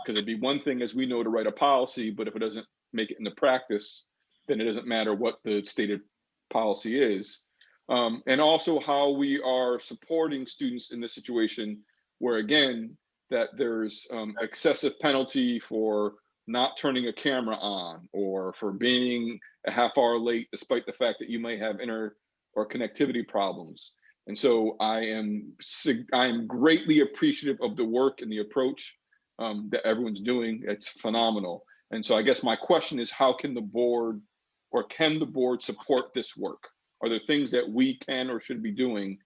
because it'd be one thing, as we know, to write a policy, but if it doesn't make it into practice, then it doesn't matter what the stated policy is. And also how we are supporting students in this situation where, again, that there's excessive penalty for not turning a camera on or for being a half hour late, despite the fact that you may have or connectivity problems. And so I am greatly appreciative of the work and the approach that everyone's doing. It's phenomenal. And so I guess my question is, how can the board support this work? Are there things that we can or should be doing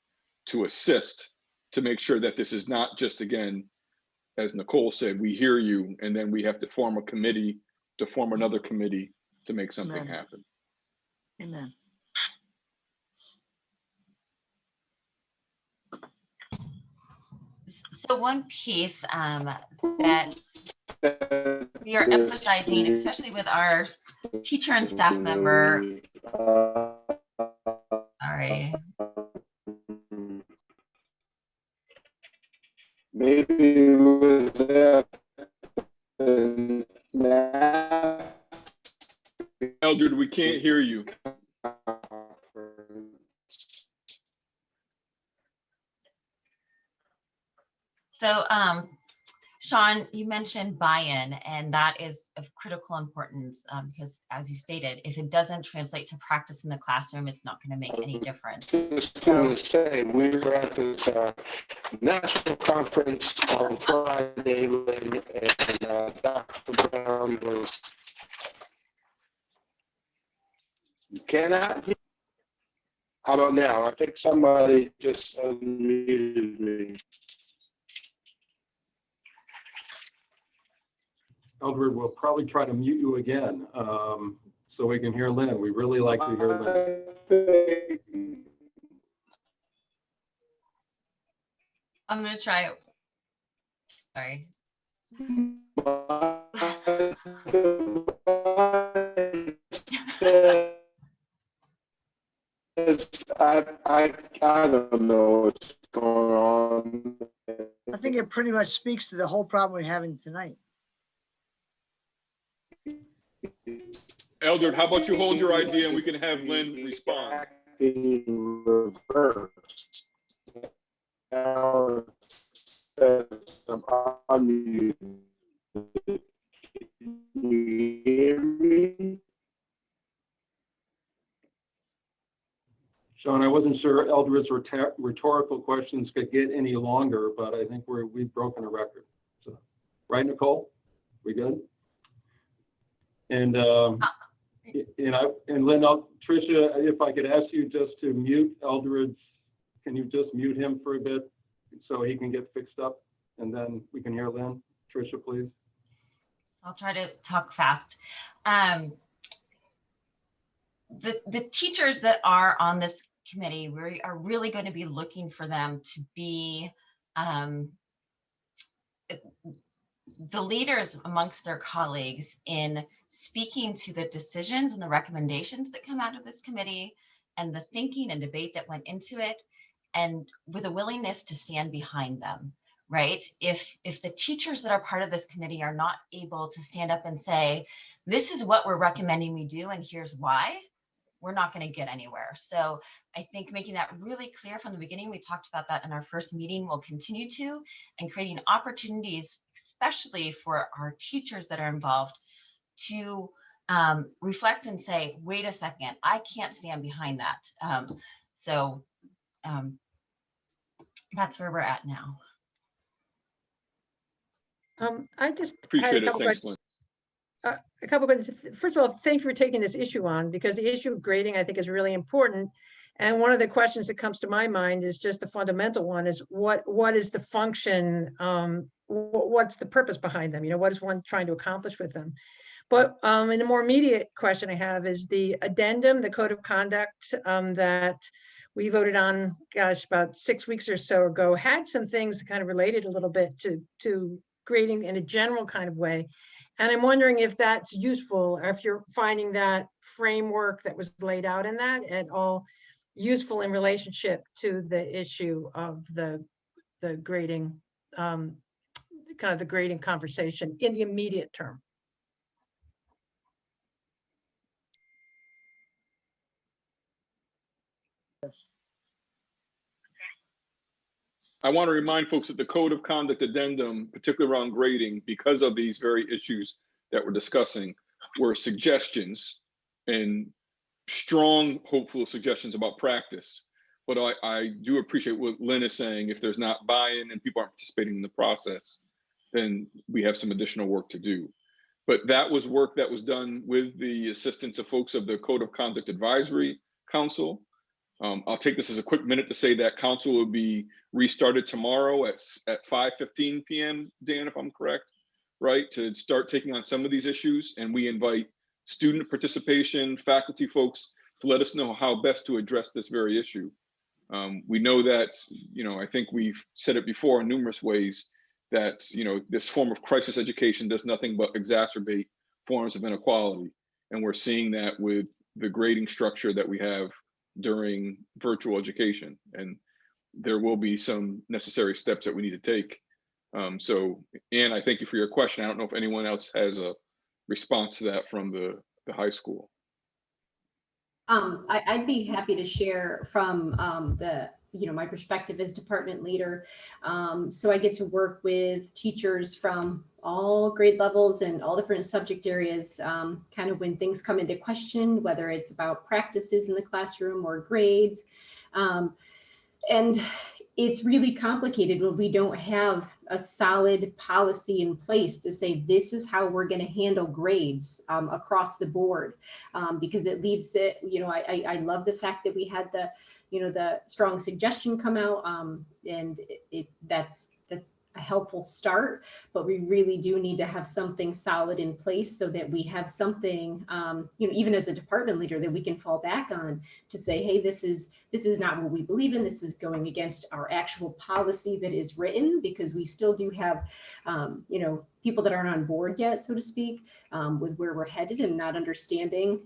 to assist to make sure that this is not just, again, as Nicole said, we hear you, and then we have to form a committee to form another committee to make something happen. Amen. So one piece that we are emphasizing, especially with our teacher and staff member, sorry. Maybe it was that Eldred, we can't hear you. So Sean, you mentioned buy-in, and that is of critical importance because, as you stated, if it doesn't translate to practice in the classroom, it's not going to make any difference. Just going to say, we were at this national conference on Friday, and Dr. Brown was, you cannot hear. How about now? I think somebody just unmuted me. Eldred, we'll probably try to mute you again so we can hear Lynn. We really like to hear Lynn. I'm going to try it. Sorry. I don't know what's going on. I think it pretty much speaks to the whole problem we're having tonight. Eldred, how about you hold your idea and we can have Lynn respond. Reversed. Now it says I'm unmuted. Can you hear me? Sean, I wasn't sure Eldred's rhetorical questions could get any longer, but I think we've broken a record. So, right, Nicole? We good? And Lynn, Tricia, if I could ask you just to mute Eldred's, can you just mute him for a bit so he can get fixed up, and then we can hear Lynn. Tricia, please. I'll try to talk fast. The teachers that are on this committee, we are really going to be looking for them to be the leaders amongst their colleagues in speaking to the decisions and the recommendations that come out of this committee and the thinking and debate that went into it, and with a willingness to stand behind them, right? If the teachers that are part of this committee are not able to stand up and say, this is what we're recommending we do and here's why, we're not going to get anywhere. So I think making that really clear from the beginning, we talked about that in our first meeting, we'll continue to, and creating opportunities, especially for our teachers that are involved, to reflect and say, wait a second, I can't stand behind that. That's where we're at now. I just Appreciate had it. Thanks, Lynn. a couple of questions. First of all, thank you for taking this issue on, because the issue of grading, I think, is really important. And one of the questions that comes to my mind is just the fundamental one is what is the function? What's the purpose behind them? You know, what is one trying to accomplish with them? But in a more immediate question I have is the addendum, the code of conduct that we voted on, gosh, about 6 weeks or so ago, had some things kind of related a little bit to grading in a general kind of way. And I'm wondering if that's useful, or if you're finding that framework that was laid out in that at all useful in relationship to the issue of the grading, kind of the grading conversation in the immediate term. Yes. I want to remind folks that the code of conduct addendum, particularly around grading, because of these very issues that we're discussing, were suggestions and strong, hopeful suggestions about practice. But I do appreciate what Lynn is saying. If there's not buy-in and people aren't participating in the process, then we have some additional work to do. But that was work that was done with the assistance of folks of the Code of Conduct Advisory Council. I'll take this as a quick minute to say that council will be restarted tomorrow at 5:15 p.m., Dan, if I'm correct, right, to start taking on some of these issues. And we invite student participation, faculty folks, to let us know how best to address this very issue. We know that, you know, I think we've said it before in numerous ways, that, you know, this form of crisis education does nothing but exacerbate forms of inequality. And we're seeing that with the grading structure that we have during virtual education. And there will be some necessary steps that we need to take. So, Ann, I thank you for your question. I don't know if anyone else has a response to that from the high school. I'd be happy to share from my perspective as department leader. So I get to work with teachers from all grade levels and all different subject areas, kind of when things come into question, whether it's about practices in the classroom or grades. And it's really complicated when we don't have a solid policy in place to say this is how we're going to handle grades across the board, because it leaves it, I love the fact that we had the strong suggestion come out, and that's a helpful start, but we really do need to have something solid in place so that we have something, even as a department leader, that we can fall back on to say, hey, this is not what we believe in. This is going against our actual policy that is written, because we still do have, people that aren't on board yet, so to speak, with where we're headed and not understanding,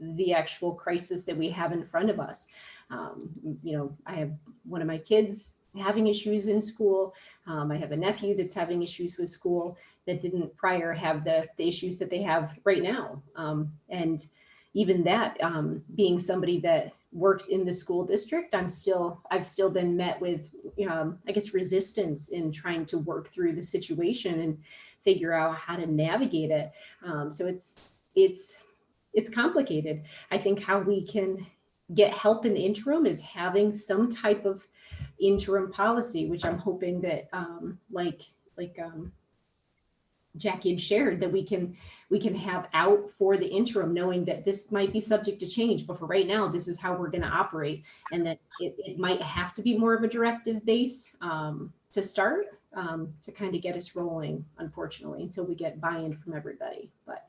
the actual crisis that we have in front of us. I have one of my kids having issues in school. I have a nephew that's having issues with school that didn't prior have the issues that they have right now. And even that, being somebody that works in the school district, I've still been met with, I guess, resistance in trying to work through the situation and figure out how to navigate it. So it's complicated. I think how we can get help in the interim is having some type of interim policy, which I'm hoping that Jackie had shared, that we can have out for the interim, knowing that this might be subject to change, but for right now, this is how we're going to operate, and that it might have to be more of a directive base to start, to kind of get us rolling, unfortunately, until we get buy-in from everybody. But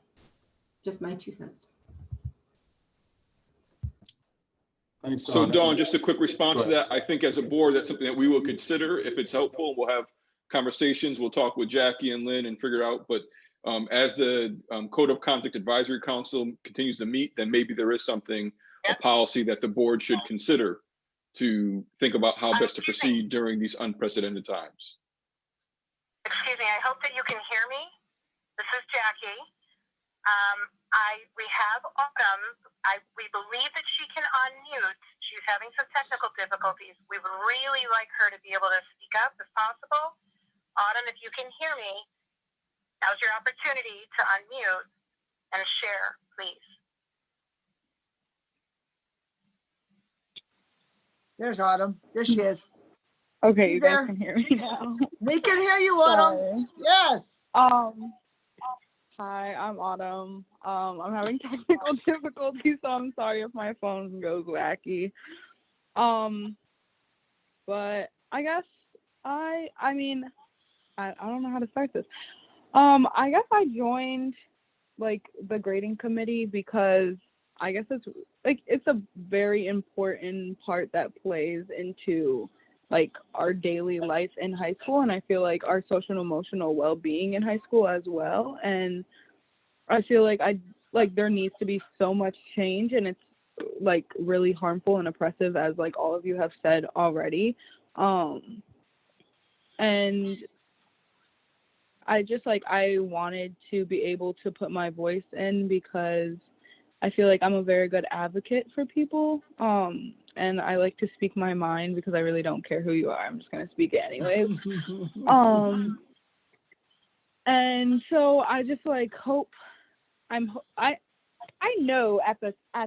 just my 2 cents. Thanks, So Dawn. Dawn, just a quick response to that. I think as a board, that's something that we will consider. If it's helpful, we'll have conversations. We'll talk with Jackie and Lynn and figure out. But as the Code of Conduct Advisory Council continues to meet, then maybe there is something, a policy that the board should consider to think about how best to proceed during these unprecedented times. Excuse me, I hope that you can hear me. This is Jackie. We have Autumn. We believe that she can unmute. She's having some technical difficulties. We would really like her to be able to speak up if possible. Autumn, if you can hear me, now's your opportunity to unmute and share, please. There's Autumn. There she is. Okay, She's you guys there. can hear me now. We can hear you, Autumn. Sorry. Yes. Hi, I'm Autumn. I'm having technical difficulties, so I'm sorry if my phone goes wacky. But I guess I don't know how to start this. I guess I joined like the grading committee because I guess it's a very important part that plays into like our daily life in high school, and I feel like our social and emotional well-being in high school as well. And I feel like there needs to be so much change, and it's like really harmful and oppressive, as like all of you have said already. And I just I wanted to be able to put my voice in because I feel like I'm a very good advocate for people. And I like to speak my mind because I really don't care who you are. I'm just going to speak it anyways. And so I just hope I know at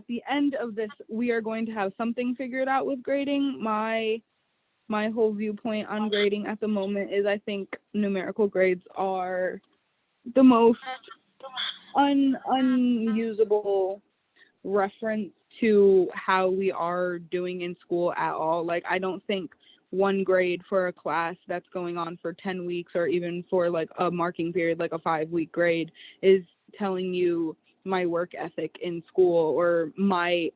the end of this, we are going to have something figured out with grading. My whole viewpoint on grading at the moment is I think numerical grades are the most unusable reference to how we are doing in school at all. Like, I don't think one grade for a class that's going on for 10 weeks or even for like a marking period, like a 5-week grade, is telling you my work ethic in school or my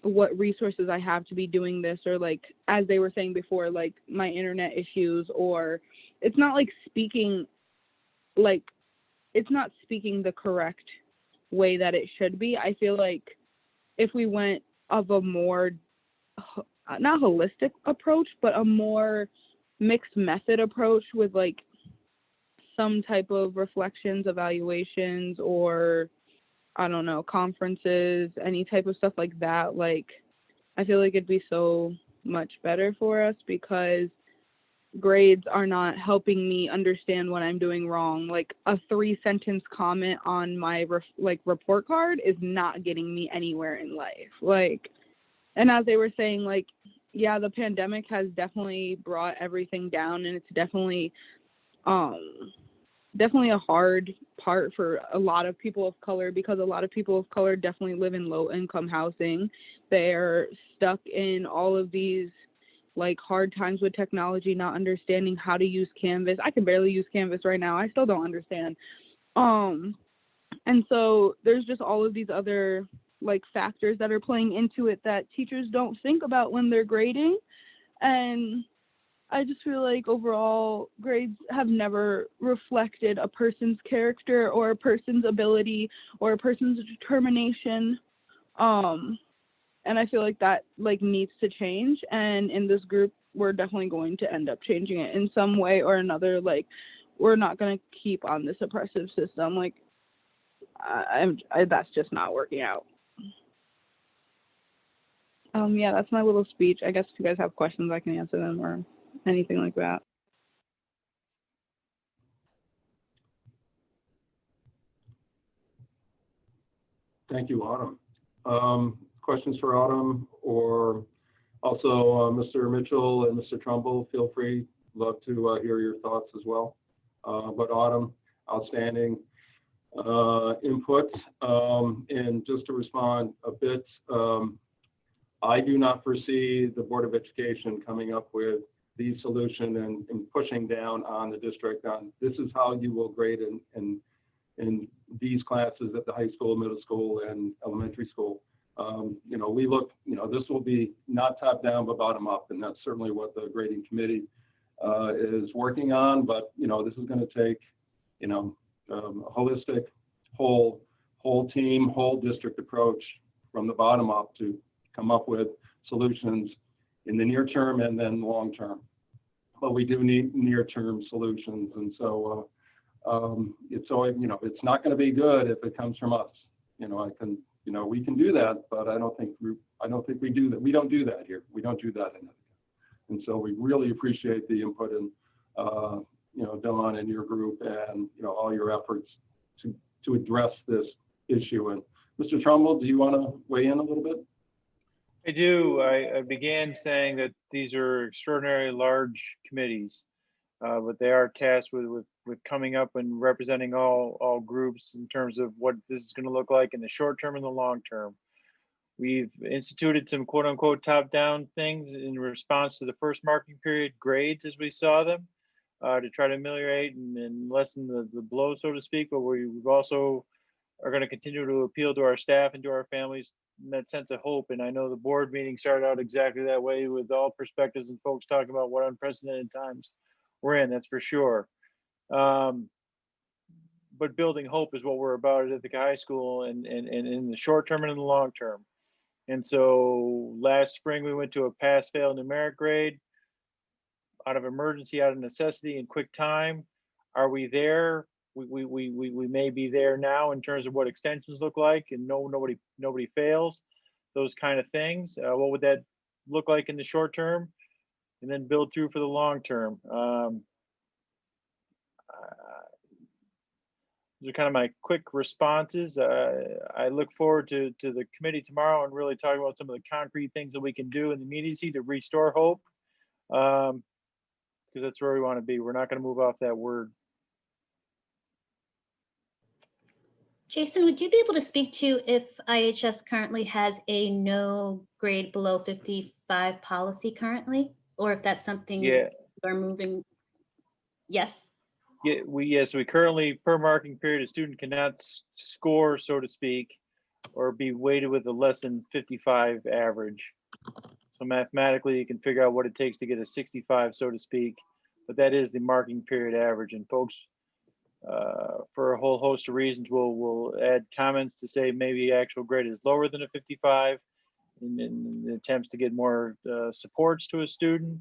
what resources I have to be doing this, or like, as they were saying before, like my internet issues, or it's not speaking the correct way that it should be. I feel like if we went of a more, not holistic approach, but a more mixed method approach with some type of reflections, evaluations, or I don't know, conferences, any type of stuff like that. Like, I feel like it'd be so much better for us because grades are not helping me understand what I'm doing wrong. Like a 3-sentence comment on my report card is not getting me anywhere in life. Like, and as they were saying, like, yeah, the pandemic has definitely brought everything down, and it's definitely a hard part for a lot of people of color, because a lot of people of color definitely live in low income housing. They're stuck in all of these like hard times with technology, not understanding how to use Canvas. I can barely use Canvas right now. I still don't understand. And so there's just all of these other like factors that are playing into it that teachers don't think about when they're grading. And I just feel like overall grades have never reflected a person's character or a person's ability or a person's determination. And I feel like that like needs to change. And in this group, we're definitely going to end up changing it in some way or another. Like, we're not going to keep on this oppressive system. Like, that's just not working out. Yeah, that's my little speech. I guess if you guys have questions, I can answer them or anything like that. Thank you, Autumn. Questions for Autumn, or also Mr. Mitchell and Mr. Trumbull, feel free. Love to hear your thoughts as well. But Autumn, outstanding input. And just to respond a bit, I do not foresee the Board of Education coming up with the solution and pushing down on the district on this is how you will grade in these classes at the high school, middle school, and elementary school. You know, we look, you know, this will be not top down, but bottom up. And that's certainly what the grading committee is working on. But, you know, this is going to take, you know, a holistic, whole team, whole district approach from the bottom up to come up with solutions in the near term and then long term. But we do need near term solutions. And so it's always, you know, it's not going to be good if it comes from us. You know, you know, we can do that, but I don't think we do that. We don't do that here. We don't do that in Ithaca. And so we really appreciate the input and, you know, Dawn and your group and, you know, all your efforts to address this issue. And Mr. Trumbull, do you want to weigh in a little bit? I do. I began saying that these are extraordinarily large committees, but they are tasked with coming up and representing all groups in terms of what this is going to look like in the short term and the long term. We've instituted some quote unquote top down things in response to the first marking period grades as we saw them, to try to ameliorate and lessen the blow, so to speak. But we've also are going to continue to appeal to our staff and to our families in that sense of hope. And I know the board meeting started out exactly that way, with all perspectives and folks talking about what unprecedented times we're in, that's for sure. But building hope is what we're about at Ithaca High School, and in the short term and in the long term. And so last spring we went to a pass-fail numeric grade out of emergency, out of necessity, in quick time. Are we there? We may be there now in terms of what extensions look like, and nobody fails, those kind of things. What would that look like in the short term, and then build through for the long term? Those are kind of my quick responses. I look forward to the committee tomorrow and really talking about some of the concrete things that we can do in the immediacy to restore hope, because that's where we want to be. We're not going to move off that word. Jason, would you be able to speak to if IHS currently has a no grade below 55 policy currently, or if that's something we're moving? Yes. Yeah, we currently, per marking period, a student cannot score, so to speak, or be weighted with a less than 55 average. So mathematically, you can figure out what it takes to get a 65, so to speak, but that is the marking period average. And folks, for a whole host of reasons, we'll add comments to say maybe actual grade is lower than a 55 in attempts to get more supports to a student,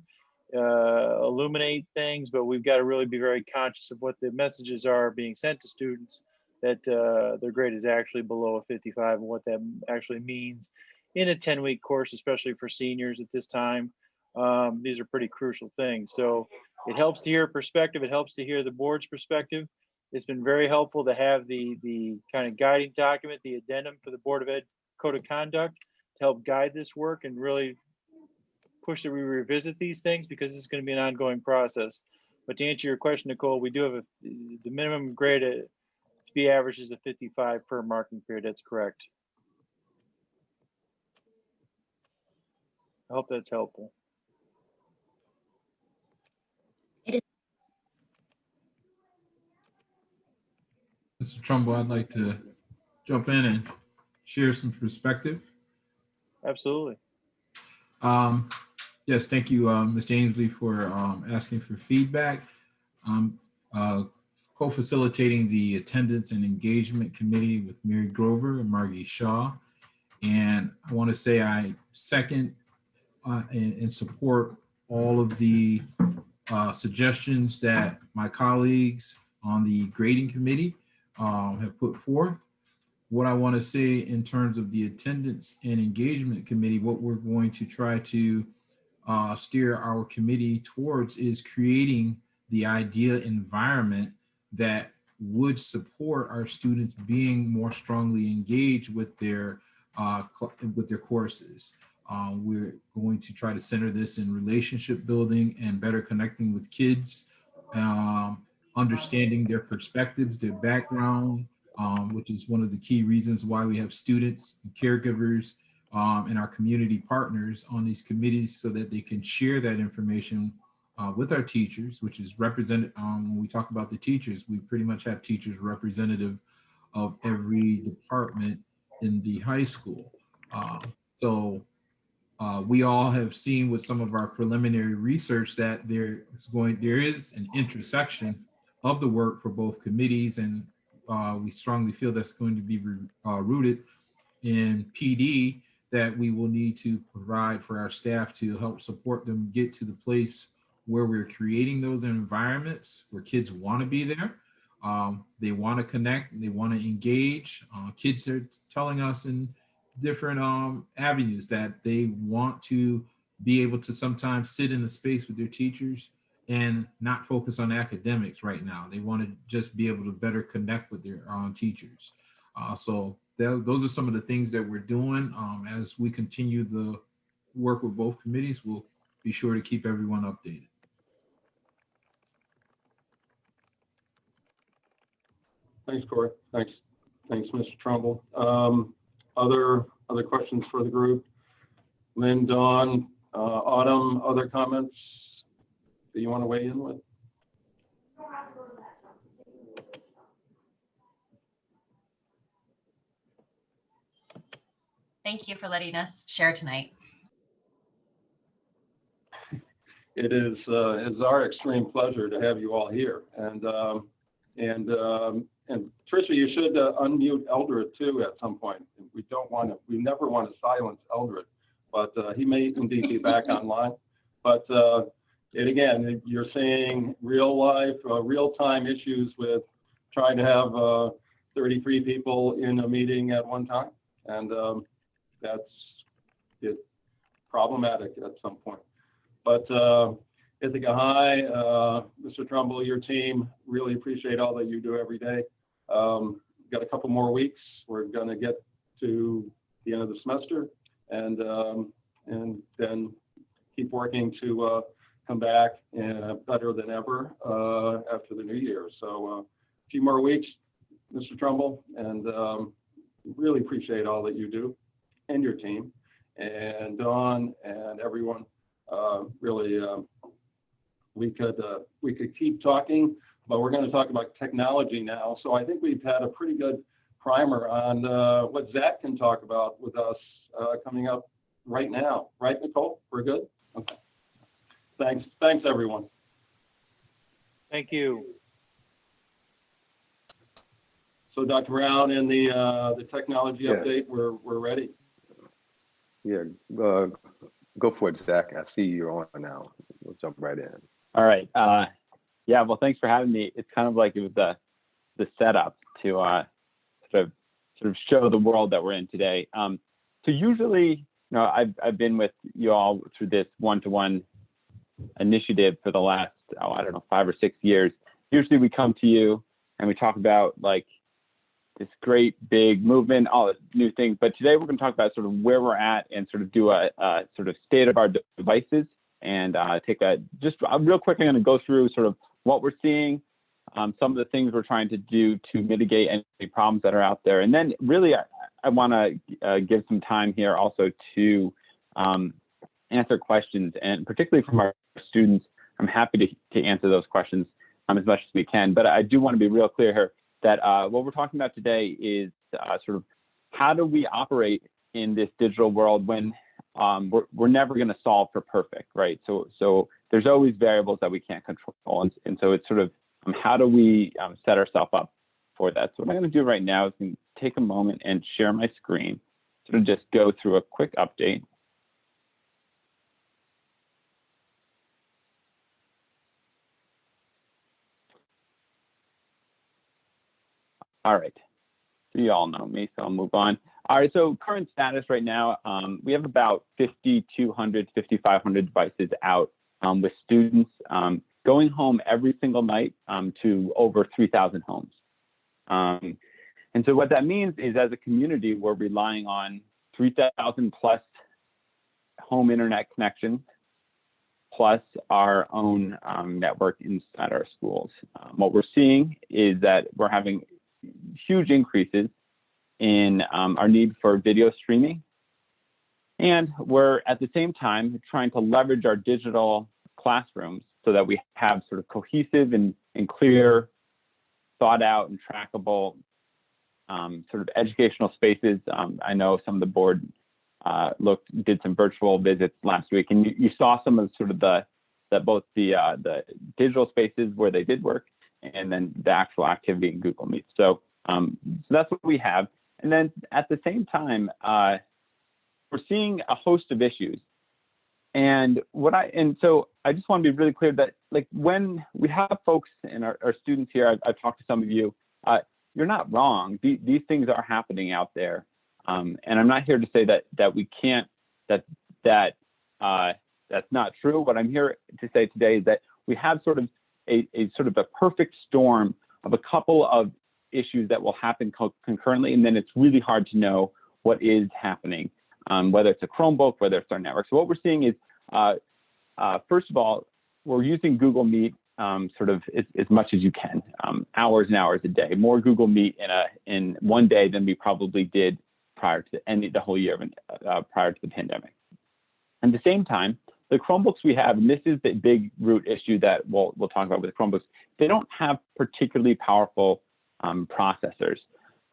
illuminate things, but we've got to really be very conscious of what the messages are being sent to students that their grade is actually below a 55 and what that actually means in a 10-week course, especially for seniors at this time. These are pretty crucial things. So it helps to hear a perspective. It helps to hear the board's perspective. It's been very helpful to have the kind of guiding document, the addendum for the Board of Ed Code of Conduct to help guide this work and really push that we revisit these things, because this is going to be an ongoing process. But to answer your question, Nicole, we do have the minimum grade to be averaged is a 55 per marking period. That's correct. I hope that's helpful. Mr. Trumbull, I'd like to jump in and share some perspective. Absolutely. Yes, thank you, Mr. Ainsley, for asking for feedback. Co-facilitating the attendance and engagement committee with Mary Grover and Margie Shaw. And I want to say I second and support all of the suggestions that my colleagues on the grading committee have put forth. What I want to say in terms of the attendance and engagement committee, what we're going to try to steer our committee towards is creating the ideal environment that would support our students being more strongly engaged with their courses. We're going to try to center this in relationship building and better connecting with kids, understanding their perspectives, their background, which is one of the key reasons why we have students and caregivers and our community partners on these committees, so that they can share that information with our teachers, which is represented. When we talk about the teachers, we pretty much have teachers representative of every department in the high school. We all have seen with some of our preliminary research that there is an intersection of the work for both committees, and we strongly feel that's going to be rooted in PD that we will need to provide for our staff to help support them get to the place where we're creating those environments where kids want to be there. They want to connect, they want to engage. Kids are telling us in different avenues that they want to be able to sometimes sit in a space with their teachers and not focus on academics right now. They want to just be able to better connect with their teachers. Those are some of the things that we're doing. As we continue the work with both committees, we'll be sure to keep everyone updated. Thanks, Corey. Thanks, Mr. Trumbull. Other questions for the group? Lynn, Dawn, Autumn, other comments that you want to weigh in with? Thank you for letting us share tonight. It is our extreme pleasure to have you all here, and Tricia, you should unmute Eldred too at some point. We never want to silence Eldred, but he may indeed be back online. But again, you're seeing real life, real-time issues with trying to have 33 people in a meeting at one time, and it's problematic at some point. But Ithaca High, Mr. Trumbull, your team, really appreciate all that you do every day. Got a couple more weeks. We're going to get to the end of the semester, and then keep working to come back better than ever after the new year. So a few more weeks, Mr. Trumbull, and really appreciate all that you do and your team, and Dawn and everyone. Really, we could keep talking, but we're going to talk about technology now. So I think we've had a pretty good primer on what Zach can talk about with us coming up right now. Right, Nicole? We're good? Okay. Thanks, everyone. Thank you. So Dr. Brown, in the technology update, we're ready. Yeah, go for it, Zach. I see you're on now. We'll jump right in. All right. Yeah, well, thanks for having me. It's kind of like it was the setup sort of show the world that we're in today. So usually, I've been with you all through this one-to-one initiative for the last, I don't know, 5 or 6 years. Usually we come to you and we talk about like this great big movement, all the new things. But today we're going to talk about sort of where we're at and sort of do a sort of state of our devices and take just real quick. I'm going to go through sort of what we're seeing, some of the things we're trying to do to mitigate any problems that are out there. And then really, I want to give some time here also to answer questions, and particularly from our students. I'm happy to answer those questions as much as we can. But I do want to be real clear here that what we're talking about today is sort of how do we operate in this digital world when we're never going to solve for perfect, right? So there's always variables that we can't control. And so it's sort of how do we set ourselves up for that? So what I'm going to do right now is take a moment and share my screen, sort of just go through a quick update. All right, so you all know me, so I'll move on. All right, so current status right now, we have about 5,200, 5,500 devices out with students going home every single night to over 3,000 homes. And so what that means is as a community, we're relying on 3,000 plus home internet connections, plus our own network inside our schools. What we're seeing is that we're having huge increases in our need for video streaming. And we're at the same time trying to leverage our digital classrooms so that we have sort of cohesive and clear, thought out and trackable sort of educational spaces. I know some of the board did some virtual visits last week, and you saw some of sort of both the digital spaces where they did work, and then the actual activity in Google Meet. So that's what we have. And then at the same time, we're seeing a host of issues. And so I just want to be really clear that like when we have folks and our students here, I've talked to some of you, you're not wrong. These things are happening out there. And I'm not here to say that we can't, that's not true. What I'm here to say today is that we have sort of a perfect storm of a couple of issues that will happen concurrently, and then it's really hard to know what is happening, whether it's a Chromebook, whether it's our network. So what we're seeing is, first of all, we're using Google Meet sort of as much as you can, hours and hours a day, more Google Meet in one day than we probably did prior to the whole year prior to the pandemic. At the same time, the Chromebooks we have, and this is the big root issue that we'll talk about with Chromebooks, they don't have particularly powerful processors.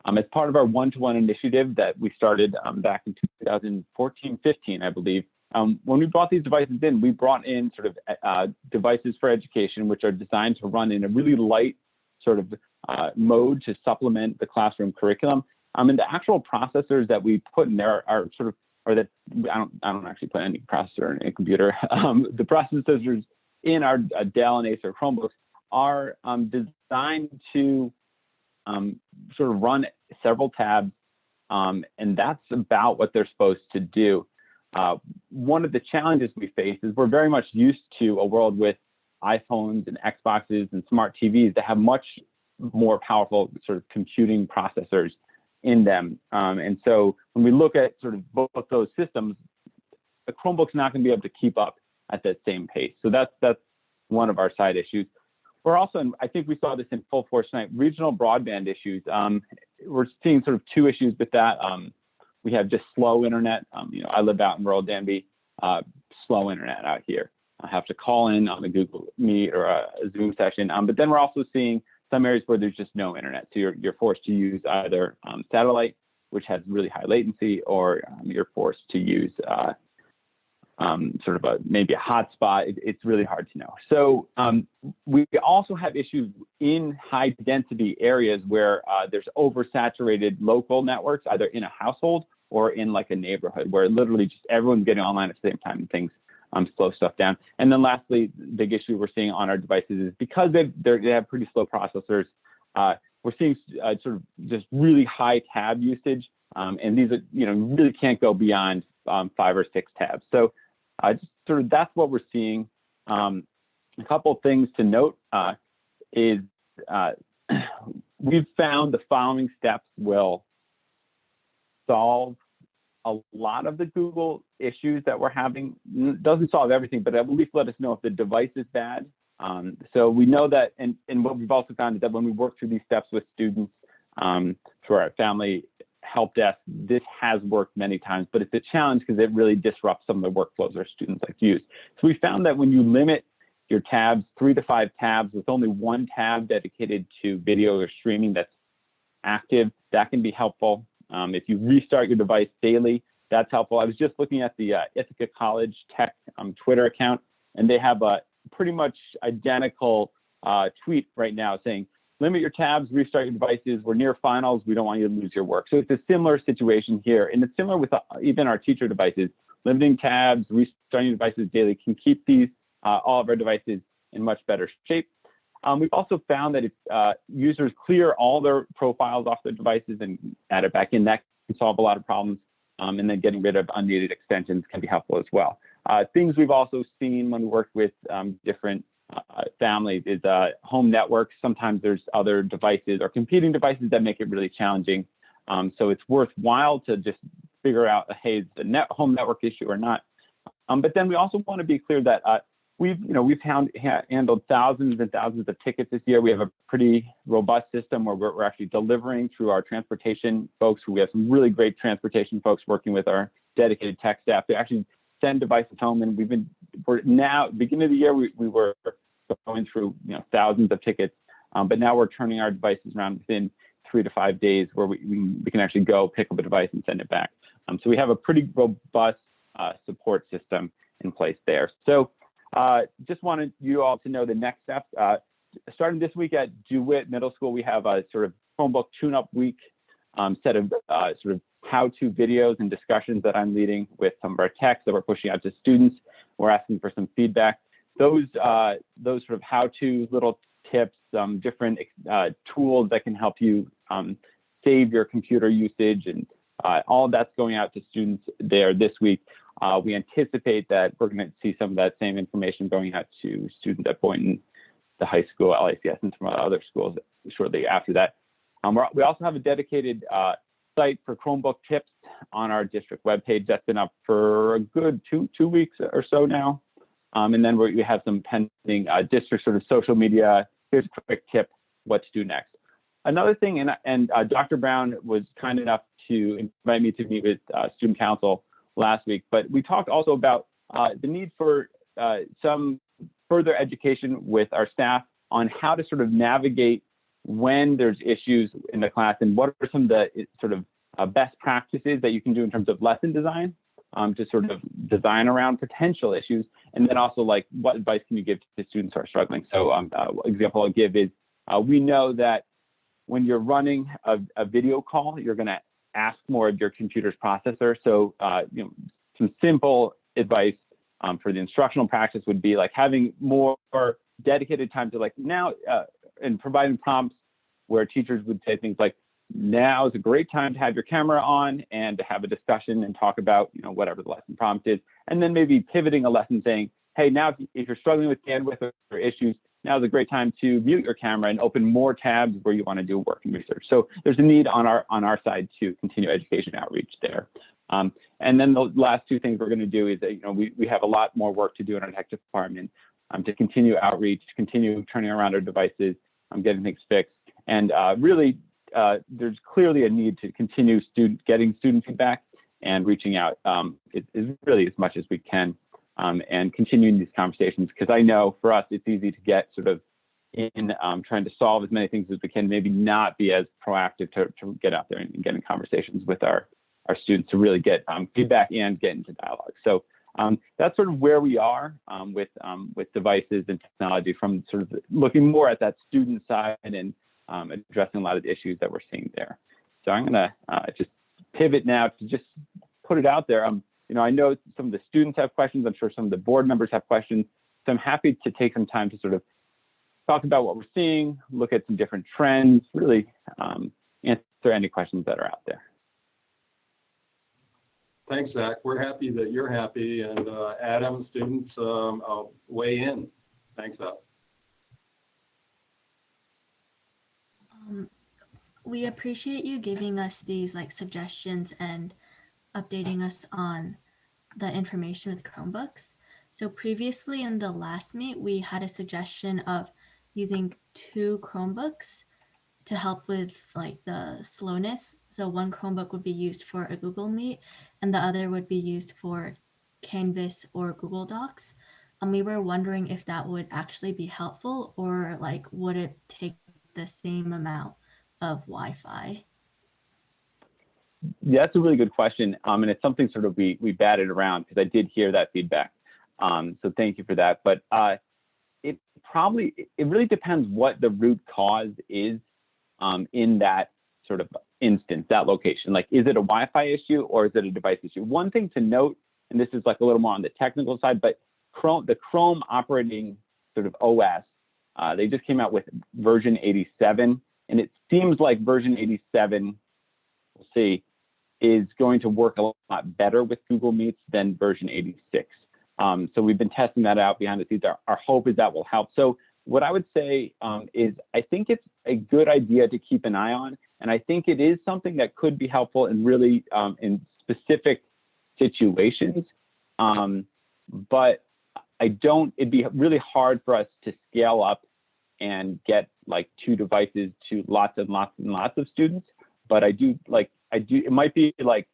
As part of our one-to-one initiative that we started back in 2014-15, I believe, when we brought these devices in, we brought in sort of devices for education, which are designed to run in a really light sort of mode to supplement the classroom curriculum. And the actual processors that we put in there are sort of, or that I don't actually put any processor in a computer. The processors in our Dell and Acer Chromebooks are designed to sort of run several tabs, and that's about what they're supposed to do. One of the challenges we face is we're very much used to a world with iPhones and Xboxes and smart TVs that have much more powerful sort of computing processors in them. And so when we look at sort of both those systems, the Chromebook's not going to be able to keep up at that same pace. So that's one of our side issues. We're also, and I think we saw this in full force tonight, regional broadband issues. We're seeing sort of two issues with that. We have just slow internet. I live out in rural Danby, slow internet out here. I have to call in on a Google Meet or a Zoom session. But then we're also seeing some areas where there's just no internet. So you're forced to use either satellite, which has really high latency, or you're forced to use sort of maybe a hotspot. It's really hard to know. So we also have issues in high density areas where there's oversaturated local networks, either in a household or in like a neighborhood, where literally just everyone's getting online at the same time and things slow stuff down. And then lastly, the big issue we're seeing on our devices is because they have pretty slow processors, we're seeing sort of just really high tab usage. And these are, really can't go beyond 5 or 6 tabs. So just sort of that's what we're seeing. A couple of things to note is we've found the following steps will solve a lot of the Google issues that we're having. It doesn't solve everything, but at least let us know if the device is bad. So we know that, and what we've also found is that when we work through these steps with students through our family help desk, this has worked many times, but it's a challenge because it really disrupts some of the workflows our students like to use. So we found that when you limit your tabs, 3 to 5 tabs, with only 1 tab dedicated to video or streaming that's active, that can be helpful. If you restart your device daily, that's helpful. I was just looking at the Ithaca College Tech Twitter account, and they have a pretty much identical tweet right now saying, limit your tabs, restart your devices. We're near finals. We don't want you to lose your work. So it's a similar situation here. And it's similar with even our teacher devices. Limiting tabs, restarting your devices daily can keep these, all of our devices in much better shape. We've also found that if users clear all their profiles off their devices and add it back in, that can solve a lot of problems. And then getting rid of unneeded extensions can be helpful as well. Things we've also seen when we work with different families is home networks. Sometimes there's other devices or competing devices that make it really challenging. So it's worthwhile to just figure out, hey, is the home network issue or not? But then we also want to be clear that we've handled thousands and thousands of tickets this year. We have a pretty robust system where we're actually delivering through our transportation folks. We have some really great transportation folks working with our dedicated tech staff. They actually send devices home, and we're now, beginning of the year, we were going through thousands of tickets, but now we're turning our devices around within 3 to 5 days, where we can actually go pick up a device and send it back. So we have a pretty robust support system in place there. So just wanted you all to know the next steps. Starting this week at DeWitt Middle School, we have a sort of Chromebook tune-up week, set of sort of how-to videos and discussions that I'm leading with some of our techs that we're pushing out to students. We're asking for some feedback. Those sort of how-to little tips, different tools that can help you save your computer usage, and all of that's going out to students there this week. We anticipate that we're going to see some of that same information going out to students at Boynton, the high school, LICS, and some other schools shortly after that. We also have a dedicated site for Chromebook tips on our district webpage that's been up for a good two weeks or so now. And then we have some pending district sort of social media. Here's a quick tip, what to do next. Another thing, and Dr. Brown was kind enough to invite me to meet with student council last week, but we talked also about the need for some further education with our staff on how to sort of navigate when there's issues in the class, and what are some of the sort of best practices that you can do in terms of lesson design to sort of design around potential issues, and then also like what advice can you give to students who are struggling. So example I'll give is we know that when you're running a video call, you're going to ask more of your computer's processor. So some simple advice for the instructional practice would be like having more dedicated time to like now and providing prompts where teachers would say things like, now is a great time to have your camera on and to have a discussion and talk about whatever the lesson prompt is, and then maybe pivoting a lesson saying, hey, now if you're struggling with bandwidth or issues, now is a great time to mute your camera and open more tabs where you want to do work and research. So there's a need on our side to continue education outreach there. And then the last two things we're going to do is that we have a lot more work to do in our tech department to continue outreach, to continue turning around our devices, getting things fixed, and really there's clearly a need to continue getting student feedback and reaching out is really as much as we can, and continuing these conversations, because I know for us it's easy to get sort of in trying to solve as many things as we can, maybe not be as proactive to get out there and get in conversations with our students to really get feedback and get into dialogue. So that's sort of where we are with devices and technology, from sort of looking more at that student side and addressing a lot of the issues that we're seeing there. So I'm going to just pivot now to just put it out there. I know some of the students have questions. I'm sure some of the board members have questions. So I'm happy to take some time to sort of talk about what we're seeing, look at some different trends, really answer any questions that are out there. Thanks, Zach. We're happy that you're happy, and Adam, students, weigh in. Thanks, Zach. We appreciate you giving us these like suggestions and updating us on the information with Chromebooks. So previously in the last meet, we had a suggestion of using 2 Chromebooks to help with like the slowness. So one Chromebook would be used for a Google Meet and the other would be used for Canvas or Google Docs. And we were wondering if that would actually be helpful, or like would it take the same amount of Wi-Fi? Yeah, that's a really good question. And it's something sort of we batted around because I did hear that feedback. So thank you for that. But it really depends what the root cause is in that sort of instance, that location. Like, is it a Wi-Fi issue or is it a device issue? One thing to note, and this is like a little more on the technical side, but the Chrome operating sort of OS, they just came out with version 87, and it seems like version 87, we'll see, is going to work a lot better with Google Meets than version 86. So we've been testing that out behind the scenes. Our hope is that will help. So what I would say is I think it's a good idea to keep an eye on, and I think it is something that could be helpful in really in specific situations. But it'd be really hard for us to scale up and get like 2 devices to lots and lots and lots of students. But it might be like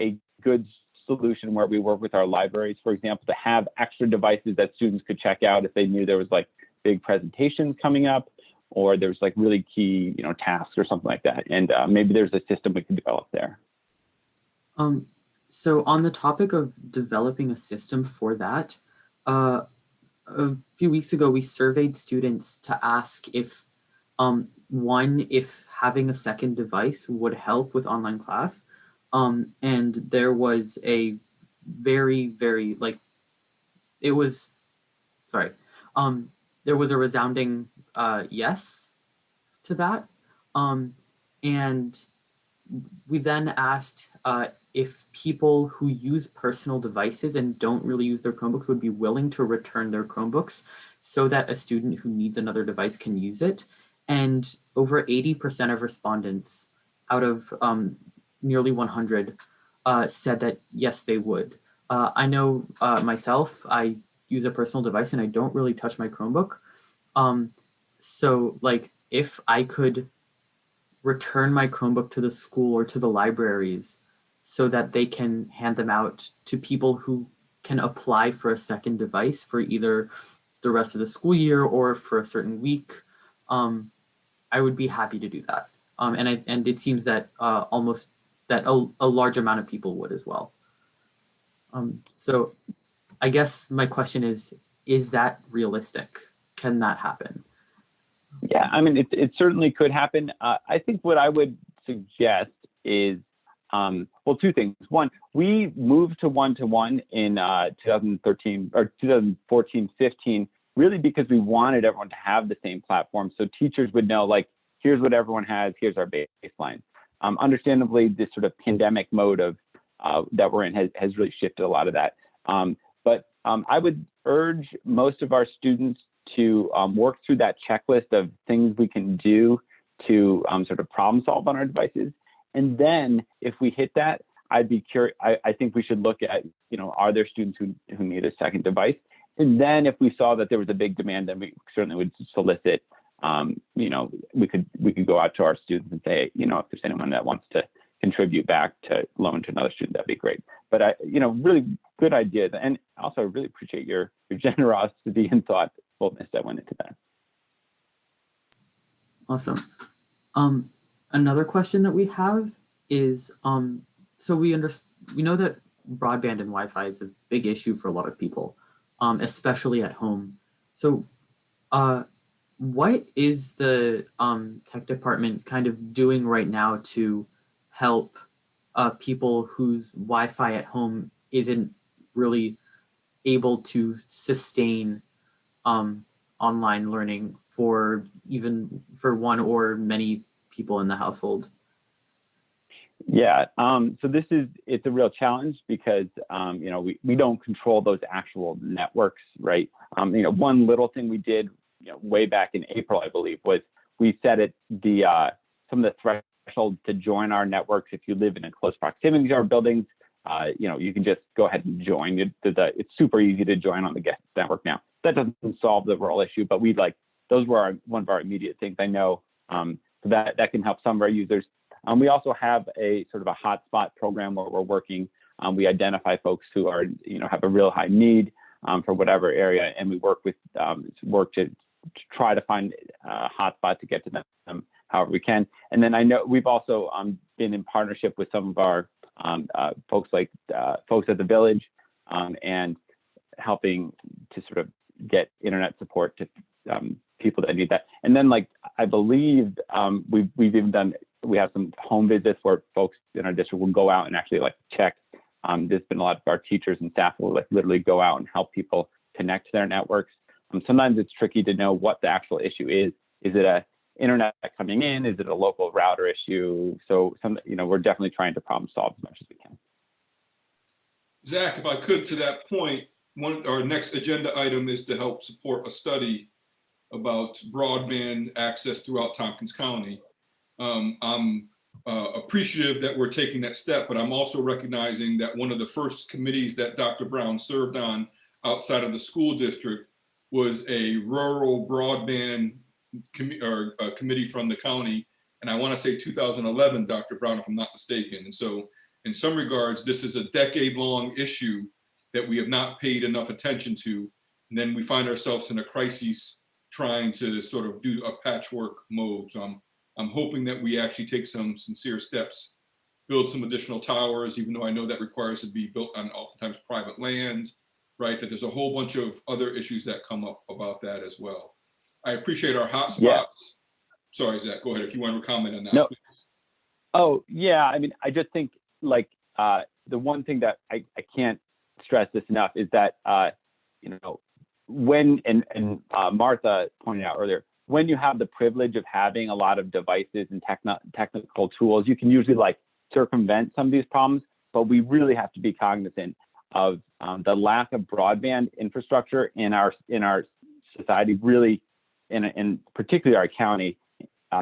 a good solution where we work with our libraries, for example, to have extra devices that students could check out if they knew there was like big presentations coming up, or there's like really key, tasks or something like that. And maybe there's a system we can develop there. So on the topic of developing a system for that, a few weeks ago, we surveyed students to ask if, if having a second device would help with online class. And there was a very, very, there was a resounding yes to that. And we then asked if people who use personal devices and don't really use their Chromebooks would be willing to return their Chromebooks so that a student who needs another device can use it. And over 80% of respondents out of nearly 100 said that yes, they would. I know myself, I use a personal device and I don't really touch my Chromebook. So if I could return my Chromebook to the school or to the libraries so that they can hand them out to people who can apply for a second device for either the rest of the school year or for a certain week, I would be happy to do that. And it seems that a large amount of people would as well. So I guess my question is that realistic? Can that happen? Yeah, I mean, it certainly could happen. I think what I would suggest is, 2 things. One, we moved to one-to-one in 2013 or 2014, 15, really because we wanted everyone to have the same platform. So teachers would know, here's what everyone has, here's our baseline. Understandably, this sort of pandemic mode of that we're in has really shifted a lot of that. But I would urge most of our students to work through that checklist of things we can do to sort of problem solve on our devices. And then if we hit that, I'd be curious. I think we should look at, are there students who need a second device? And then if we saw that there was a big demand, then we certainly would solicit, we could go out to our students and say, if there's anyone that wants to contribute back to loan to another student, that'd be great. But really good idea. And also I really appreciate your generosity and thoughtfulness that went into that. Awesome. Another question that we have is, so we know that broadband and Wi-Fi is a big issue for a lot of people, especially at home. So what is the tech department kind of doing right now to help people whose Wi-Fi at home isn't really able to sustain online learning for one or many people in the household? Yeah, so it's a real challenge because, we don't control those actual networks, right? One little thing we did, way back in April, I believe, was we set it some of the thresholds to join our networks. If you live in a close proximity to our buildings, you can just go ahead and join. It's super easy to join on the guest network now. That doesn't solve the rural issue, but those were one of our immediate things. I know so that can help some of our users. We also have a sort of a hotspot program where we're working. We identify folks who are, have a real high need for whatever area, and we work to try to find a hotspot to get to them however we can. And then I know we've also been in partnership with some of our folks folks at the Village and helping to sort of get internet support to people that need that. And then I believe we've even we have some home visits where folks in our district will go out and actually check. There's been a lot of our teachers and staff will literally go out and help people connect to their networks. Sometimes it's tricky to know what the actual issue is. Is it a internet coming in? Is it a local router issue? So we're definitely trying to problem solve as much as we can. Zach, if I could, to that point, our next agenda item is to help support a study about broadband access throughout Tompkins County. I'm appreciative that we're taking that step, but I'm also recognizing that one of the first committees that Dr. Brown served on outside of the school district was a rural broadband committee from the county. And I want to say 2011, Dr. Brown, if I'm not mistaken. And so in some regards, this is a decade-long issue that we have not paid enough attention to. And then we find ourselves in a crisis trying to sort of do a patchwork mode. So I'm hoping that we actually take some sincere steps, build some additional towers, even though I know that requires to be built on oftentimes private land, right? That there's a whole bunch of other issues that come up about that as well. I appreciate our hotspots. Yeah. Sorry, Zach, go ahead if you want to comment on that, no. Please. Oh, yeah, I mean, I just think the one thing that I can't stress this enough is that, when, and Martha pointed out earlier, when you have the privilege of having a lot of devices and technical tools, you can usually circumvent some of these problems, but we really have to be cognizant of the lack of broadband infrastructure in our society, really, in particularly our county,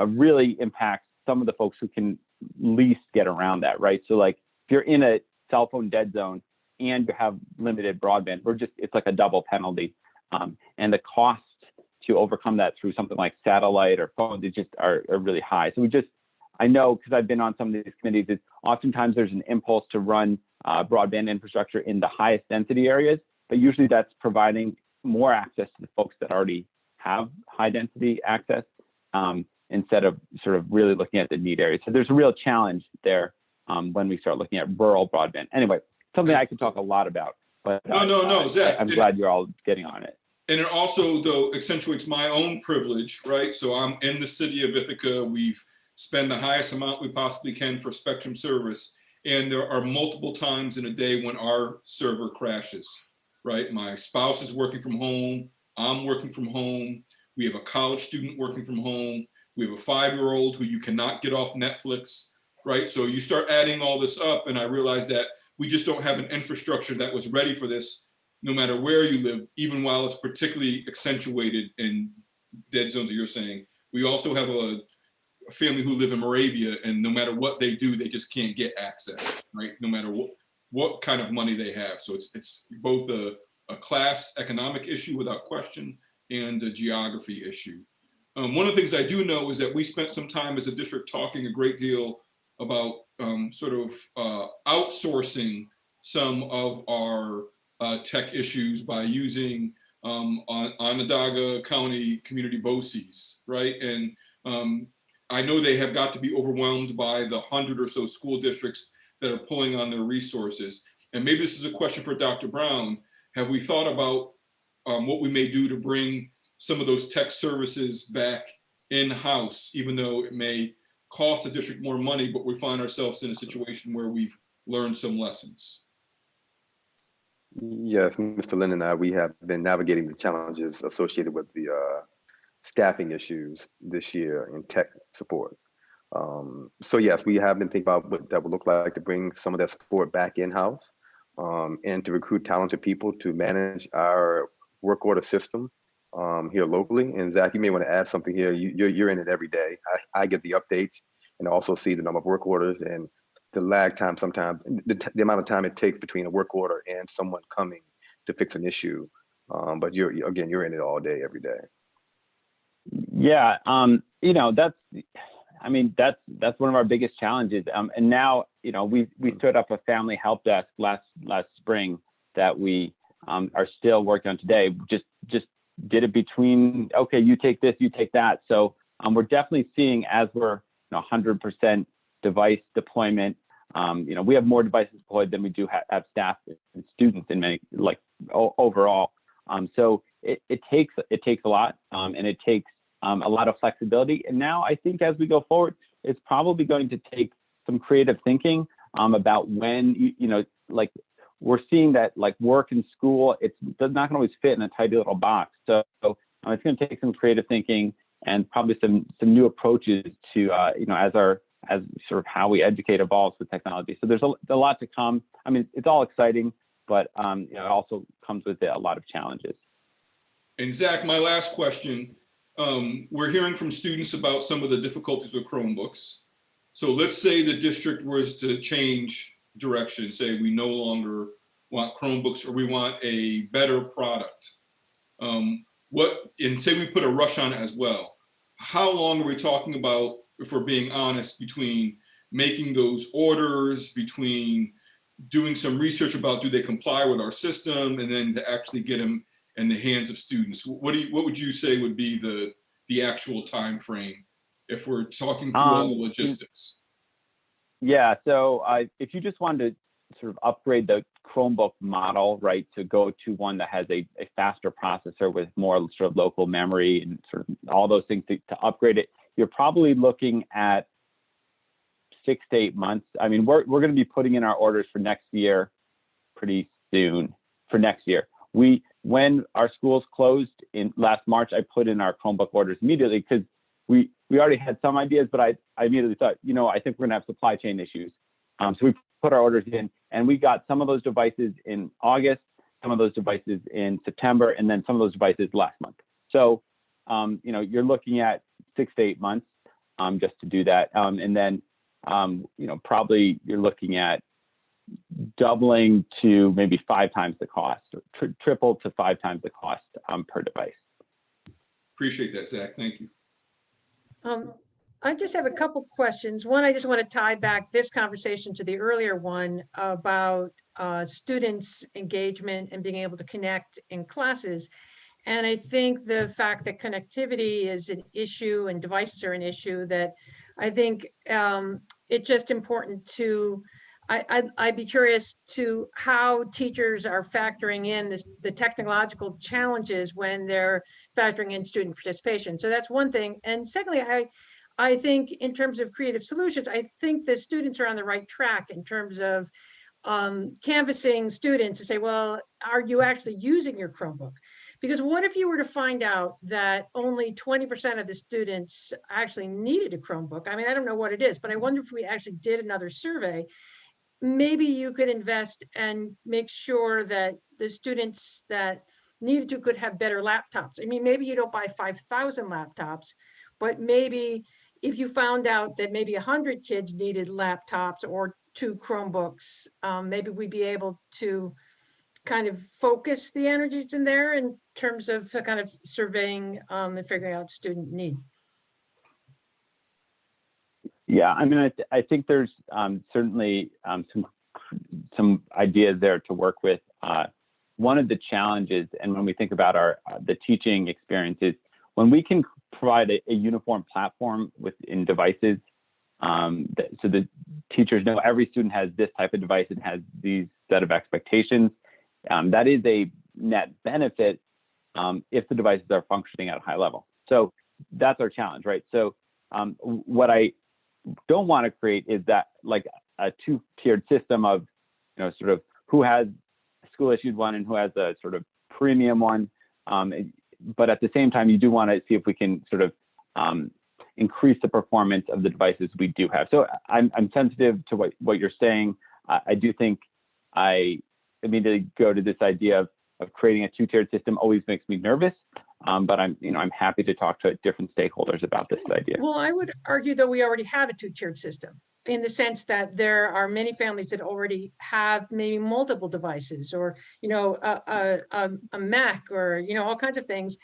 really impacts some of the folks who can least get around that, right? So if you're in a cell phone dead zone and you have limited broadband, it's like a double penalty. And the cost to overcome that through something like satellite or phones are really high. So I know, because I've been on some of these committees, is oftentimes there's an impulse to run broadband infrastructure in the highest density areas, but usually that's providing more access to the folks that already have high density access, instead of sort of really looking at the need areas. So there's a real challenge there when we start looking at rural broadband. Anyway, something I could talk a lot about, but no, Zach, I'm glad you're all getting on it. And it also, though, accentuates my own privilege, right? So I'm in the city of Ithaca. We've spent the highest amount we possibly can for Spectrum service. And there are multiple times in a day when our server crashes, right? My spouse is working from home. I'm working from home. We have a college student working from home. We have a 5-year-old who you cannot get off Netflix, right? So you start adding all this up, and I realized that we just don't have an infrastructure that was ready for this, no matter where you live, even while it's particularly accentuated in dead zones that you're saying. We also have a family who live in Moravia, and no matter what they do, they just can't get access, right? No matter what kind of money they have. So it's both a class economic issue without question and a geography issue. One of the things I do know is that we spent some time as a district talking a great deal about outsourcing some of our tech issues by using Onondaga County community BOCES, right? And I know they have got to be overwhelmed by the 100 or so school districts that are pulling on their resources. And maybe this is a question for Dr. Brown. Have we thought about what we may do to bring some of those tech services back in-house, even though it may cost the district more money, but we find ourselves in a situation where we've learned some lessons? Yes, Mr. Lynn and I, we have been navigating the challenges associated with the staffing issues this year in tech support. So yes, we have been thinking about what that would look like to bring some of that support back in-house and to recruit talented people to manage our work order system here locally. And Zach, you may want to add something here. You're in it every day. I get the updates and also see the number of work orders and the lag time sometimes, the amount of time it takes between a work order and someone coming to fix an issue. But you're in it all day, every day. Yeah, you know, that's one of our biggest challenges. And now, you know, we stood up a family help desk last spring that we are still working on today. Just did it between, okay, you take this, you take that. So we're definitely seeing, as we're 100% device deployment. You know, we have more devices deployed than we do have staff and students in many, like overall. So it takes a lot, and it takes a lot of flexibility. And now I think as we go forward, it's probably going to take some creative thinking about when, you know, like we're seeing that like work and school, it's not going to always fit in a tidy little box. So it's going to take some creative thinking and probably some new approaches to, you know, as sort of how we educate evolves with technology. So there's a lot to come. I mean, it's all exciting, but you know, it also comes with it a lot of challenges. And Zach, my last question, we're hearing from students about some of the difficulties with Chromebooks. So let's say the district was to change direction, say we no longer want Chromebooks or we want a better product. And say we put a rush on it as well. How long are we talking about, if we're being honest, between making those orders, between doing some research about do they comply with our system, and then to actually get them in the hands of students? What would you say would be the actual time frame if we're talking through all the logistics? Yeah, so if you just wanted to sort of upgrade the Chromebook model, right, to go to one that has a faster processor with more sort of local memory and sort of all those things to upgrade it, you're probably looking at 6 to 8 months. I mean, we're going to be putting in our orders for next year pretty soon for next year. When our schools closed in last March, I put in our Chromebook orders immediately because we already had some ideas, but I immediately thought, you know, I think we're going to have supply chain issues. So we put our orders in, and we got some of those devices in August, some of those devices in September, and then some of those devices last month. So, you know, you're looking at 6 to 8 months just to do that. And then, you know, probably you're looking at doubling to maybe 5 times the cost, or triple to 5 times the cost per device. Appreciate that, Zach. Thank you. I just have a couple questions. One, I just want to tie back this conversation to the earlier one about students' engagement and being able to connect in classes. And I think the fact that connectivity is an issue and devices are an issue, that I think it's just important to, I'd be curious to how teachers are factoring in the technological challenges when they're factoring in student participation. So that's one thing. And secondly, I think in terms of creative solutions, I think the students are on the right track in terms of canvassing students to say, well, are you actually using your Chromebook? Because what if you were to find out that only 20% of the students actually needed a Chromebook? I mean, I don't know what it is, but I wonder if we actually did another survey, maybe you could invest and make sure that the students that needed to could have better laptops. I mean, maybe you don't buy 5,000 laptops, but maybe if you found out that maybe 100 kids needed laptops or 2 Chromebooks, maybe we'd be able to kind of focus the energies in there in terms of kind of surveying and figuring out student need. Yeah, I mean, I think there's certainly some ideas there to work with. One of the challenges, and when we think about the teaching experiences, when we can provide a uniform platform within devices, so the teachers know every student has this type of device and has these set of expectations, that is a net benefit if the devices are functioning at a high level. So that's our challenge, right? So what I don't want to create is that like a 2-tiered system of, you know, sort of who has school issued one and who has a sort of premium one. But at the same time, you do want to see if we can sort of increase the performance of the devices we do have. So I'm sensitive to what you're saying. I do think I immediately go to this idea of creating a two-tiered system always makes me nervous. But I'm happy to talk to different stakeholders about this idea. Well, I would argue that we already have a two-tiered system, in the sense that there are many families that already have maybe multiple devices, or a Mac, or all kinds of things,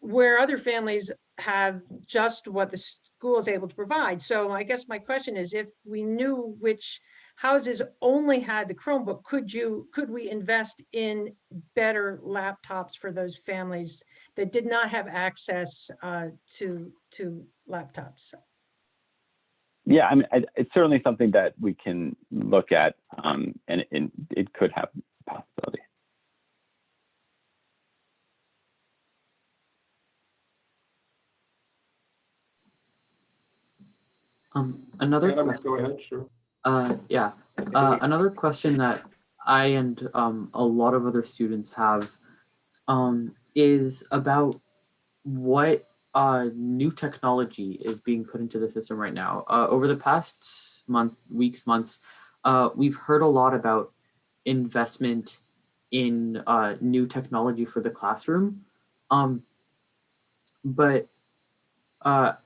where other families have just what the school is able to provide. So I guess my question is, if we knew which houses only had the Chromebook, could we invest in better laptops for those families that did not have access to laptops? Yeah, I mean, it's certainly something that we can look at, and it could have a possibility. Another Adam, question, go ahead, sure. another question that I and a lot of other students have is about what new technology is being put into the system right now. Over the past months, we've heard a lot about investment in new technology for the classroom. But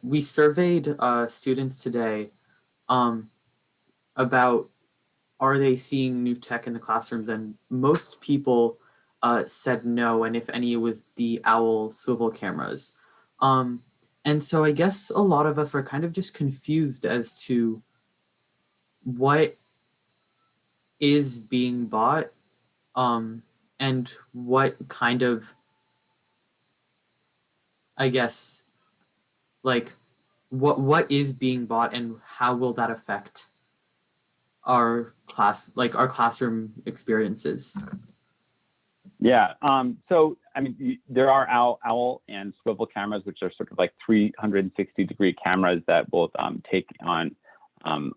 we surveyed students today about are they seeing new tech in the classrooms, and most people said no, and if any, it was the OWL swivel cameras. And so I guess a lot of us are kind of just confused as to what is being bought, and what kind of, I guess, like what is being bought and how will that affect our classroom experiences? Yeah, so I mean, there are OWL and swivel cameras, which are sort of like 360-degree cameras that both take on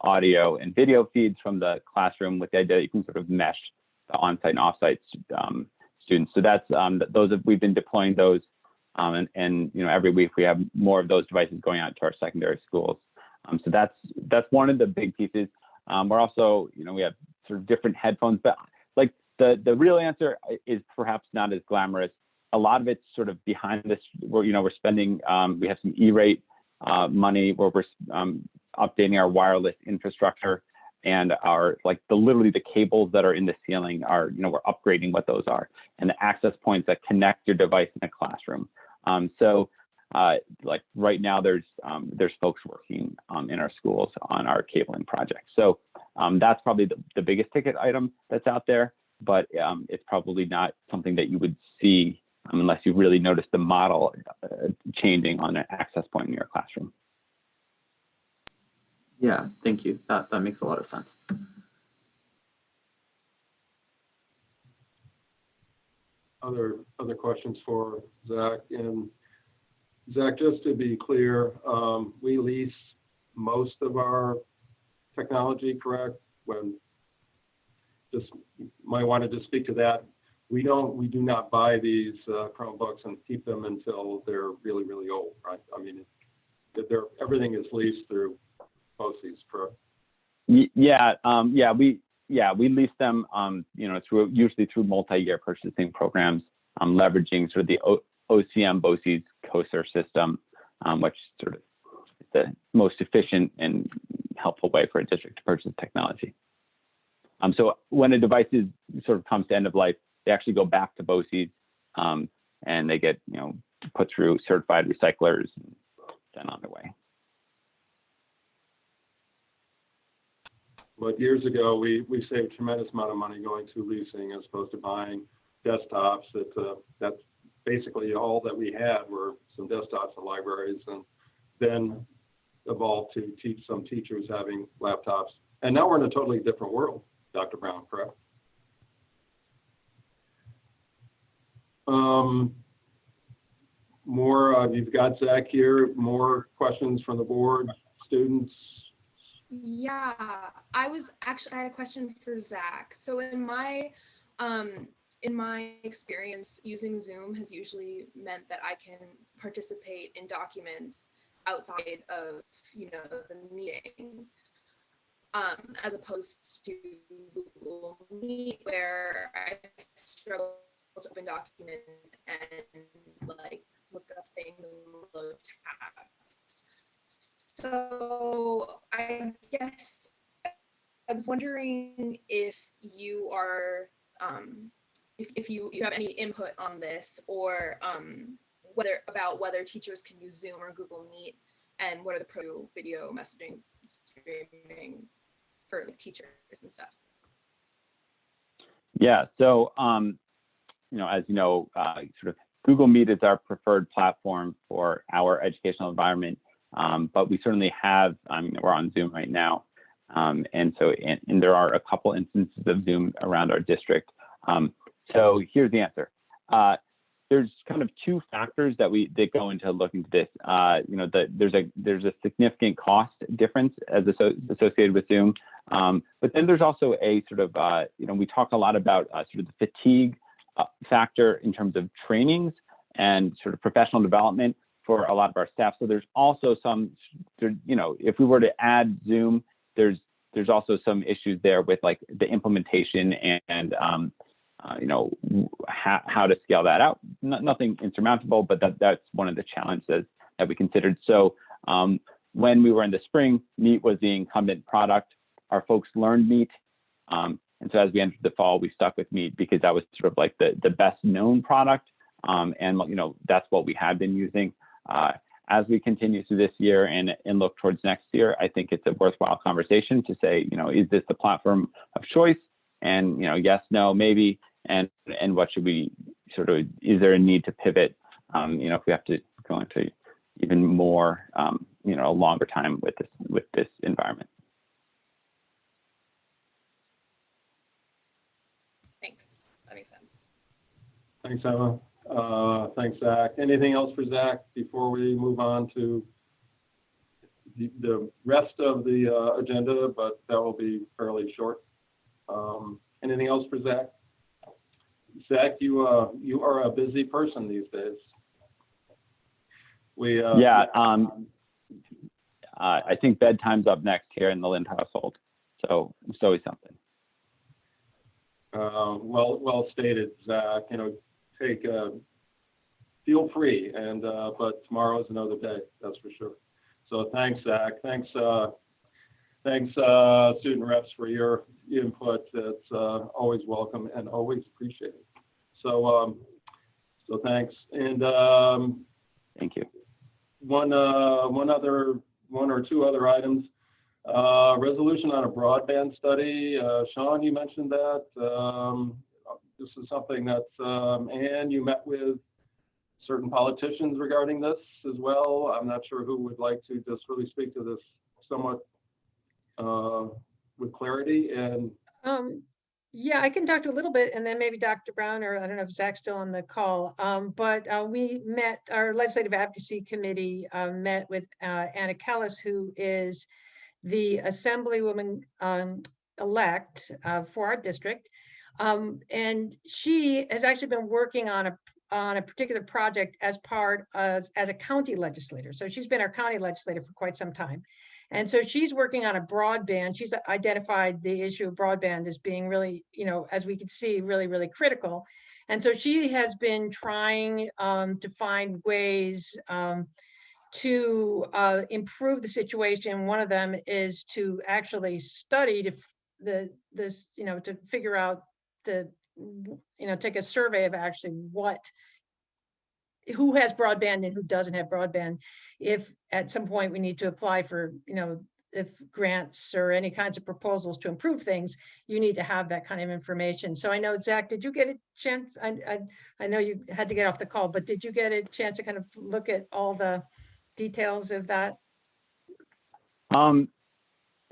audio and video feeds from the classroom, with the idea that you can sort of mesh the on-site and off-site students. So that's we've been deploying those, and every week we have more of those devices going out to our secondary schools. So that's one of the big pieces. We're also, we have sort of different headphones, but like the real answer is perhaps not as glamorous. A lot of it's sort of behind this. We're spending. We have some E-rate money where we're updating our wireless infrastructure, and our literally the cables that are in the ceiling are, we're upgrading what those are, and the access points that connect your device in a classroom. So right now there's folks working in our schools on our cabling project. So that's probably the biggest ticket item that's out there, but it's probably not something that you would see unless you really notice the model changing on an access point in your classroom. Yeah, thank you. That makes a lot of sense. Other questions for Zach? And Zach, just to be clear, we lease most of our technology, correct? Just might want to speak to that. We do not buy these Chromebooks and keep them until they're really, really old, right? I mean, everything is leased through BOCES, correct? We lease them, usually through multi-year purchasing programs, leveraging sort of the OCM BOCES COSER system, which sort of is the most efficient and helpful way for a district to purchase technology. So when a device sort of comes to end of life, they actually go back to BOCES, and they get put through certified recyclers and then on their way. But years ago, we saved a tremendous amount of money going to leasing as opposed to buying desktops. That's basically all that we had were some desktops and libraries, and then evolved to teach some teachers having laptops. And now we're in a totally different world, Dr. Brown, correct? You've got Zach here. More questions from the board, students? Yeah, I had a question for Zach. So in my in my experience, using Zoom has usually meant that I can participate in documents outside of, the meeting, as opposed to Google Meet, where I struggle to open documents and look up things and load tabs. So I guess I was wondering if you are, if you have any input on this, or whether teachers can use Zoom or Google Meet, and what are the pro video messaging streaming for teachers and stuff. Yeah, so as you know, sort of Google Meet is our preferred platform for our educational environment, but we certainly have, we're on Zoom right now, and there are a couple instances of Zoom around our district. So here's the answer. There's kind of two factors that go into looking at this. There's a significant cost difference associated with Zoom, but then there's also a sort of we talked a lot about sort of the fatigue factor in terms of trainings and sort of professional development for a lot of our staff. So there's also some, if we were to add Zoom, there's also some issues there with like the implementation and how to scale that out. Nothing insurmountable, but that's one of the challenges that we considered. So when we were in the spring, Meet was the incumbent product. Our folks learned Meet. And so as we entered the fall, we stuck with Meet because that was sort of like the best known product. And that's what we had been using. As we continue through this year and look towards next year, I think it's a worthwhile conversation to say, is this the platform of choice? And, yes, no, maybe. And what should we is there a need to pivot, if we have to go into even more, a longer time with this environment. Thanks, that makes sense. Thanks, Emma. Thanks, Zach. Anything else for Zach before we move on to the rest of the agenda, but that will be fairly short. Anything else for Zach? Zach, you are a busy person these days. I think bedtime's up next here in the Lind household, so it's always something. Well stated, Zach. Feel free, but tomorrow is another day, that's for sure. So thanks, Zach. Thanks, student reps, for your input. It's always welcome and always appreciated. So thanks. And thank you. One or two other items. Resolution on a broadband study. Sean, you mentioned that. This is something that, Anne, you met with certain politicians regarding this as well. I'm not sure who would like to just really speak to this somewhat with clarity. And yeah, I can talk a little bit, and then maybe Dr. Brown, or I don't know if Zach's still on the call, but we met, our Legislative Advocacy Committee met with Anna Kellis, who is the Assemblywoman elect for our district. And she has actually been working on a particular project as a county legislator. So she's been our county legislator for quite some time. And so she's working on a broadband. She's identified the issue of broadband as being really, as we can see, really, really critical. And so she has been trying to find ways to improve the situation. One of them is to actually study to figure out take a survey of actually who has broadband and who doesn't have broadband. If at some point we need to apply for, if grants or any kinds of proposals to improve things, you need to have that kind of information. So I know, Zach, did you get a chance? I know you had to get off the call, but did you get a chance to kind of look at all the details of that?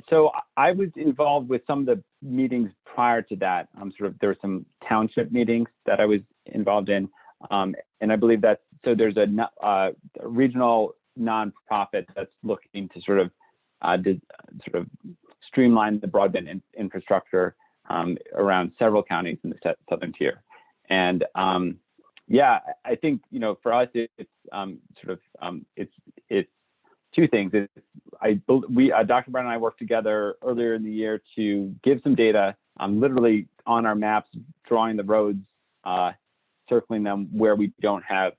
So I was involved with some of the meetings prior to that. There were some township meetings that I was involved in, and I believe that there's a regional nonprofit that's looking to sort of streamline the broadband infrastructure around several counties in the southern tier. And yeah, I think, for us, it's it's two things. Dr. Brown and I worked together earlier in the year to give some data, literally on our maps, drawing the roads, circling them where we don't have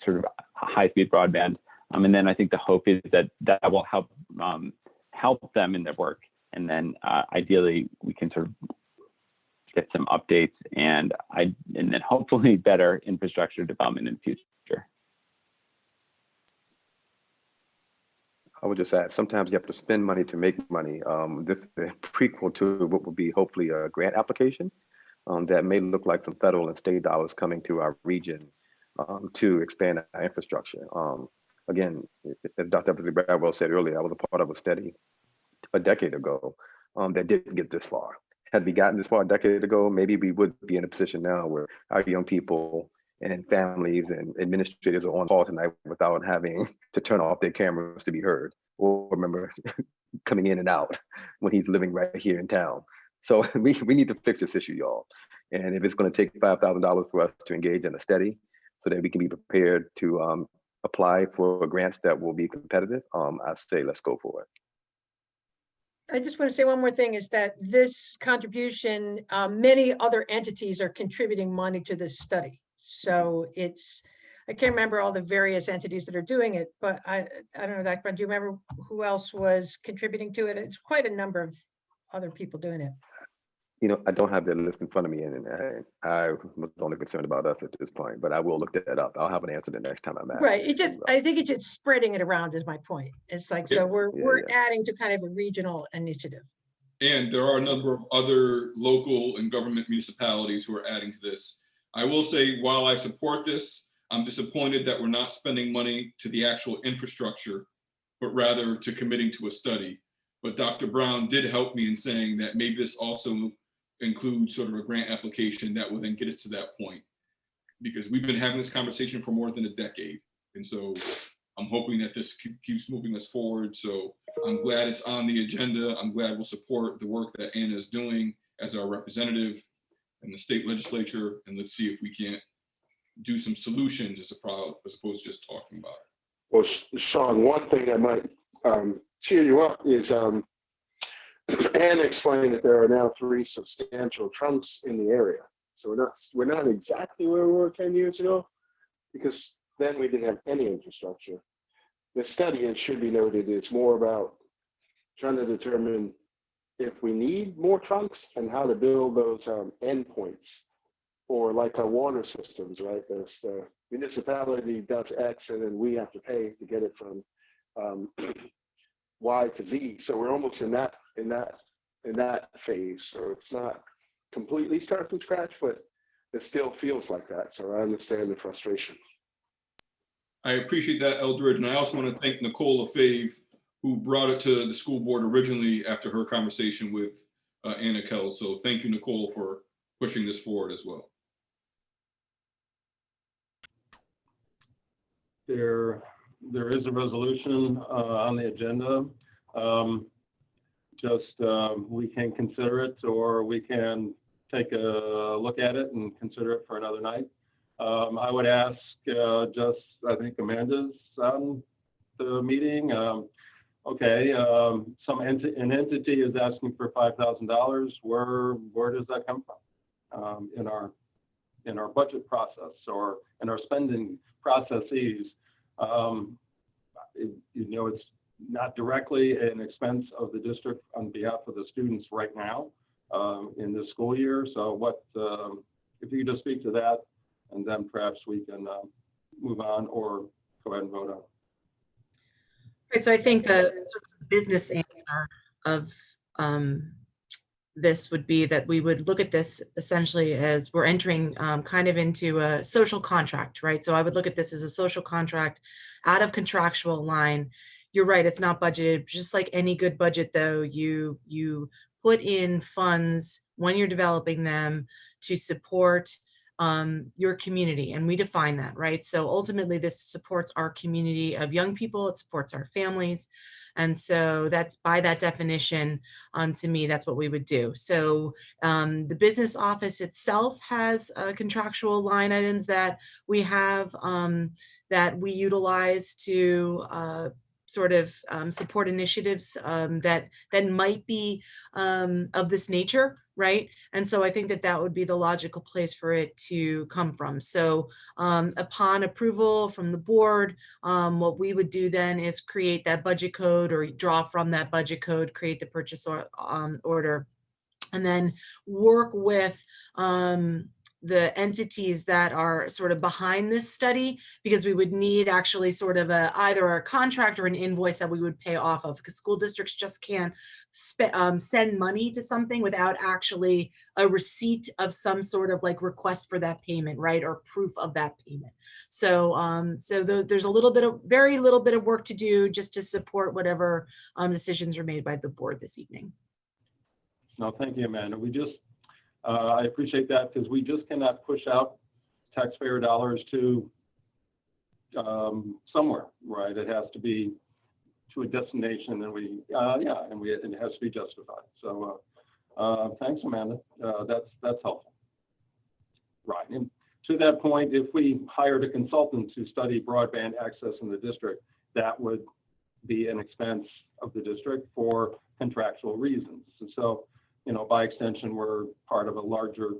sort of high-speed broadband. And then I think the hope is that that will help them in their work. And then ideally we can sort of get some updates and then hopefully better infrastructure development in the future. I would just add, sometimes you have to spend money to make money. This is a prequel to what will be hopefully a grant application that may look like some federal and state dollars coming to our region to expand our infrastructure. Again, as Dr. Bradwell said earlier, I was a part of a study a decade ago that didn't get this far. Had we gotten this far a decade ago, maybe we would be in a position now where our young people and families and administrators are on call tonight without having to turn off their cameras to be heard, or remember coming in and out when he's living right here in town. So we need to fix this issue, y'all. And if it's going to take $5,000 for us to engage in a study so that we can be prepared to apply for grants that will be competitive, I say let's go for it. I just want to say one more thing is that this contribution, many other entities are contributing money to this study. So I can't remember all the various entities that are doing it, but I don't know, Dr. Brown, do you remember who else was contributing to it? It's quite a number of other people doing it. I don't have that list in front of me, and I was only concerned about us at this point, but I will look that up. I'll have an answer the next time I'm asked. Right. I think it's just spreading it around is my point. It's like, so we're adding to kind of a regional initiative. And there are a number of other local and government municipalities who are adding to this. I will say, while I support this, I'm disappointed that we're not spending money to the actual infrastructure, but rather to committing to a study. But Dr. Brown did help me in saying that maybe this also includes sort of a grant application that will then get us to that point. Because we've been having this conversation for more than a decade. And so I'm hoping that this keeps moving us forward. So I'm glad it's on the agenda. I'm glad we'll support the work that Anna is doing as our representative in the state legislature. And let's see if we can't do some solutions as opposed to just talking about it. Well, Sean, one thing that might cheer you up is Anna explained that there are now 3 substantial trunks in the area. So we're not exactly where we were 10 years ago, because then we didn't have any infrastructure. The study, it should be noted, is more about trying to determine if we need more trunks and how to build those endpoints, or like our water systems, right? The municipality does X and then we have to pay to get it from Y to Z. So we're almost in that phase. So it's not completely start from scratch, but it still feels like that. So I understand the frustration. I appreciate that, Eldred. And I also want to thank Nicole Lefebvre, who brought it to the school board originally after her conversation with Anna Kell. So thank you, Nicole, for pushing this forward as well. There is a resolution on the agenda. We can consider it, or we can take a look at it and consider it for another night. I would ask I think Amanda's on the meeting. An entity is asking for $5,000. Where does that come from in our budget process or in our spending processes? It's not directly an expense of the district on behalf of the students right now in this school year. So if you could just speak to that, and then perhaps we can move on or go ahead and vote on. Right, so I think the sort of business answer of this would be that we would look at this essentially as we're entering kind of into a social contract, right? So I would look at this as a social contract out of contractual line. You're right, it's not budgeted. Just like any good budget though, you put in funds when you're developing them to support your community, and we define that, right? So ultimately this supports our community of young people, it supports our families. And so that's, by that definition, to me, that's what we would do. So the business office itself has contractual line items that we have that we utilize to sort of support initiatives that might be of this nature, right? And so I think that that would be the logical place for it to come from. So upon approval from the board, what we would do then is create that budget code, or draw from that budget code, create the purchase order, and then work with the entities that are sort of behind this study, because we would need actually sort of either a contract or an invoice that we would pay off of, because school districts just can't send money to something without actually a receipt of some sort of like request for that payment, right, or proof of that payment. So there's a little bit of, very little bit of work to do just to support whatever decisions are made by the board this evening. No, thank you, Amanda. We just, I appreciate that, because we just cannot push out taxpayer dollars to somewhere, right? It has to be to a destination, and it has to be justified. So thanks, Amanda. That's helpful. Right, and to that point, if we hired a consultant to study broadband access in the district, that would be an expense of the district for contractual reasons. And so, you know, by extension, we're part of a larger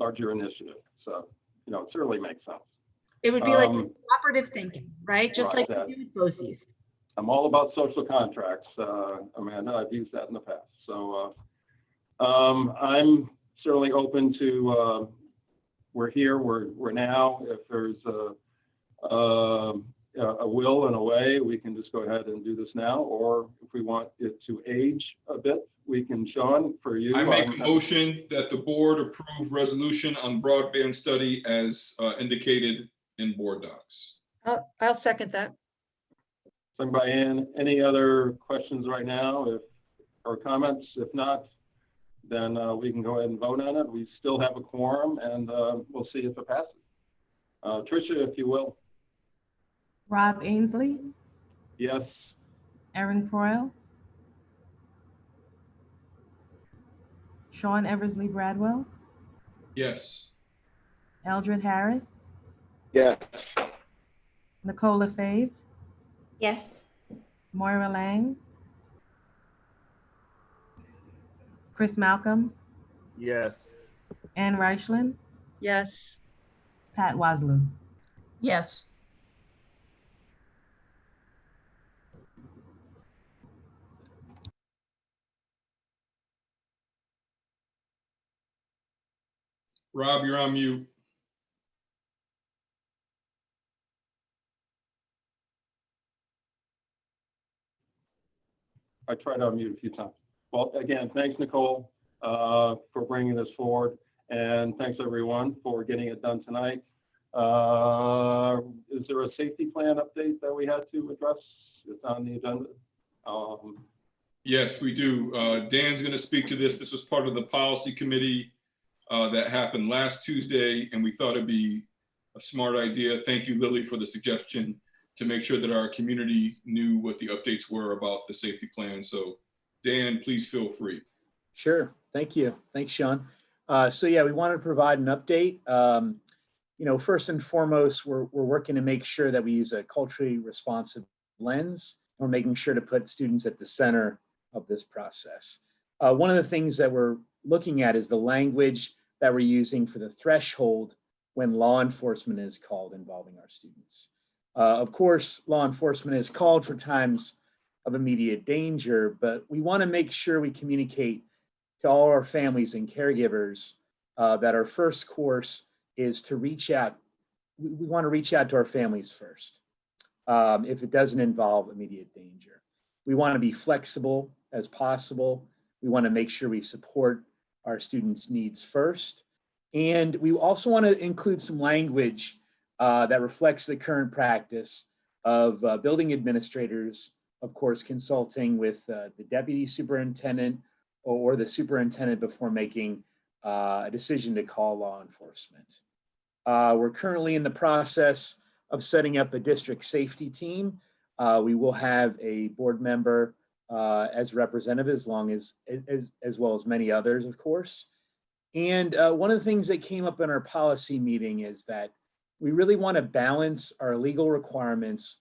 initiative. So, you know, it certainly makes sense. It would be like cooperative thinking, right? Just like we do with BOCES. I'm all about social contracts, Amanda. I've used that in the past. So I'm certainly open to, we're here, we're now. If there's a will and a way, we can just go ahead and do this now. Or if we want it to age a bit, we can. Sean, for you. I make a motion that the board approve resolution on broadband study as indicated in board docs. I'll second that. Second by Ann. Any other questions right now, or comments? If not, then we can go ahead and vote on it. We still have a quorum, and we'll see if it passes. Tricia, if you will. Rob Ainsley, Yes. Erin Croyle, Sean Eversley Bradwell, Yes. Eldred Harris, Yes. Nicole Lefebvre, Yes. Moira Lang, Chris Malcolm, Yes. Ann Reichland, Yes. Pat Waslu. Yes. Rob, you're on mute. I tried to unmute a few times. Well, again, thanks, Nicole, for bringing this forward. And thanks, everyone, for getting it done tonight. Is there a safety plan update that we had to address? It's on the agenda. Yes, we do. Dan's going to speak to this. This was part of the policy committee that happened last Tuesday, and we thought it'd be a smart idea. Thank you, Lily, for the suggestion to make sure that our community knew what the updates were about the safety plan. So Dan, please feel free. Sure. Thank you. Thanks, Sean. So yeah, we wanted to provide an update. You know, first and foremost, we're working to make sure that we use a culturally responsive lens. We're making sure to put students at the center of this process. One of the things that we're looking at is the language that we're using for the threshold when law enforcement is called involving our students. Of course, law enforcement is called for times of immediate danger, but we want to make sure we communicate to all our families and caregivers that our first course is to reach out. We want to reach out to our families first if it doesn't involve immediate danger. We want to be flexible as possible. We want to make sure we support our students' needs first. And we also want to include some language that reflects the current practice of building administrators, of course, consulting with the deputy superintendent or the superintendent before making a decision to call law enforcement. We're currently in the process of setting up a district safety team. We will have a board member as representative, as well as many others, of course. And one of the things that came up in our policy meeting is that we really want to balance our legal requirements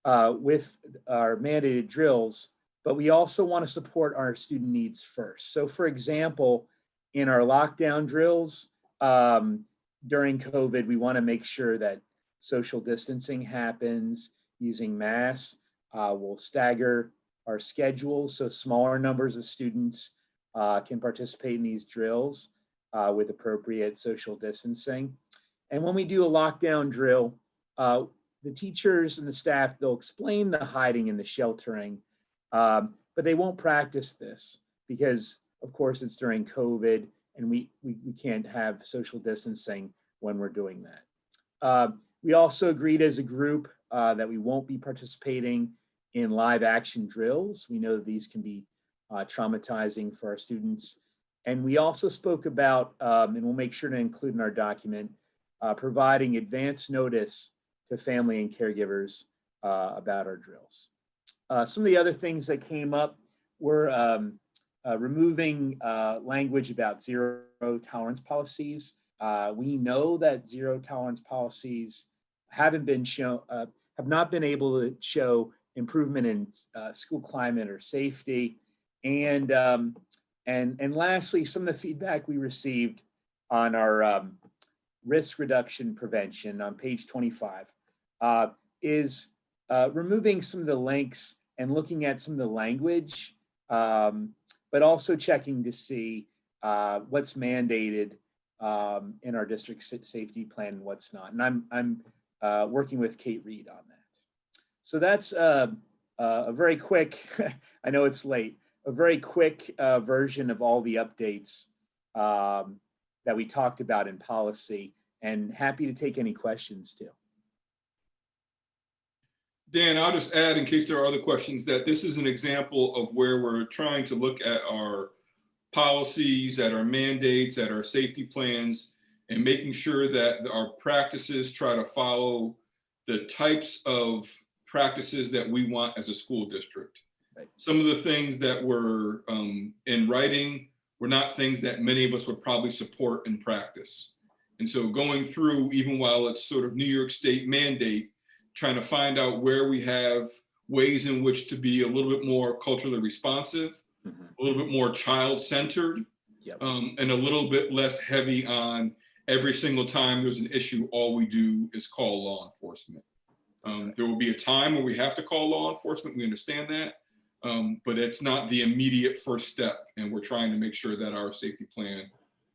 with our mandated drills, but we also want to support our student needs first. So for example, in our lockdown drills during COVID, we want to make sure that social distancing happens using masks. We'll stagger our schedules so smaller numbers of students can participate in these drills with appropriate social distancing. And when we do a lockdown drill, the teachers and the staff, they'll explain the hiding and the sheltering, but they won't practice this because, of course, it's during COVID and we can't have social distancing when we're doing that. We also agreed as a group that we won't be participating in live action drills. We know that these can be traumatizing for our students. And we also spoke about, and we'll make sure to include in our document, providing advance notice to family and caregivers about our drills. Some of the other things that came up were removing language about zero tolerance policies. We know that zero tolerance policies have not been able to show improvement in school climate or safety. And lastly, some of the feedback we received on our risk reduction prevention on page 25 is removing some of the links and looking at some of the language, but also checking to see what's mandated in our district safety plan and what's not. And I'm working with Kate Reed on that. So that's a very quick, I know it's late, a very quick version of all the updates that we talked about in policy, and happy to take any questions too. Dan, I'll just add, in case there are other questions, that this is an example of where we're trying to look at our policies, at our mandates, at our safety plans, and making sure that our practices try to follow the types of practices that we want as a school district. Right. Some of the things that were in writing were not things that many of us would probably support in practice. And so going through, even while it's sort of New York State mandate, trying to find out where we have ways in which to be a little bit more culturally responsive, a little bit more child-centered, and a little bit less heavy on every single time there's an issue, all we do is call law enforcement. There will be a time where we have to call law enforcement, we understand that, but it's not the immediate first step, and we're trying to make sure that our safety plan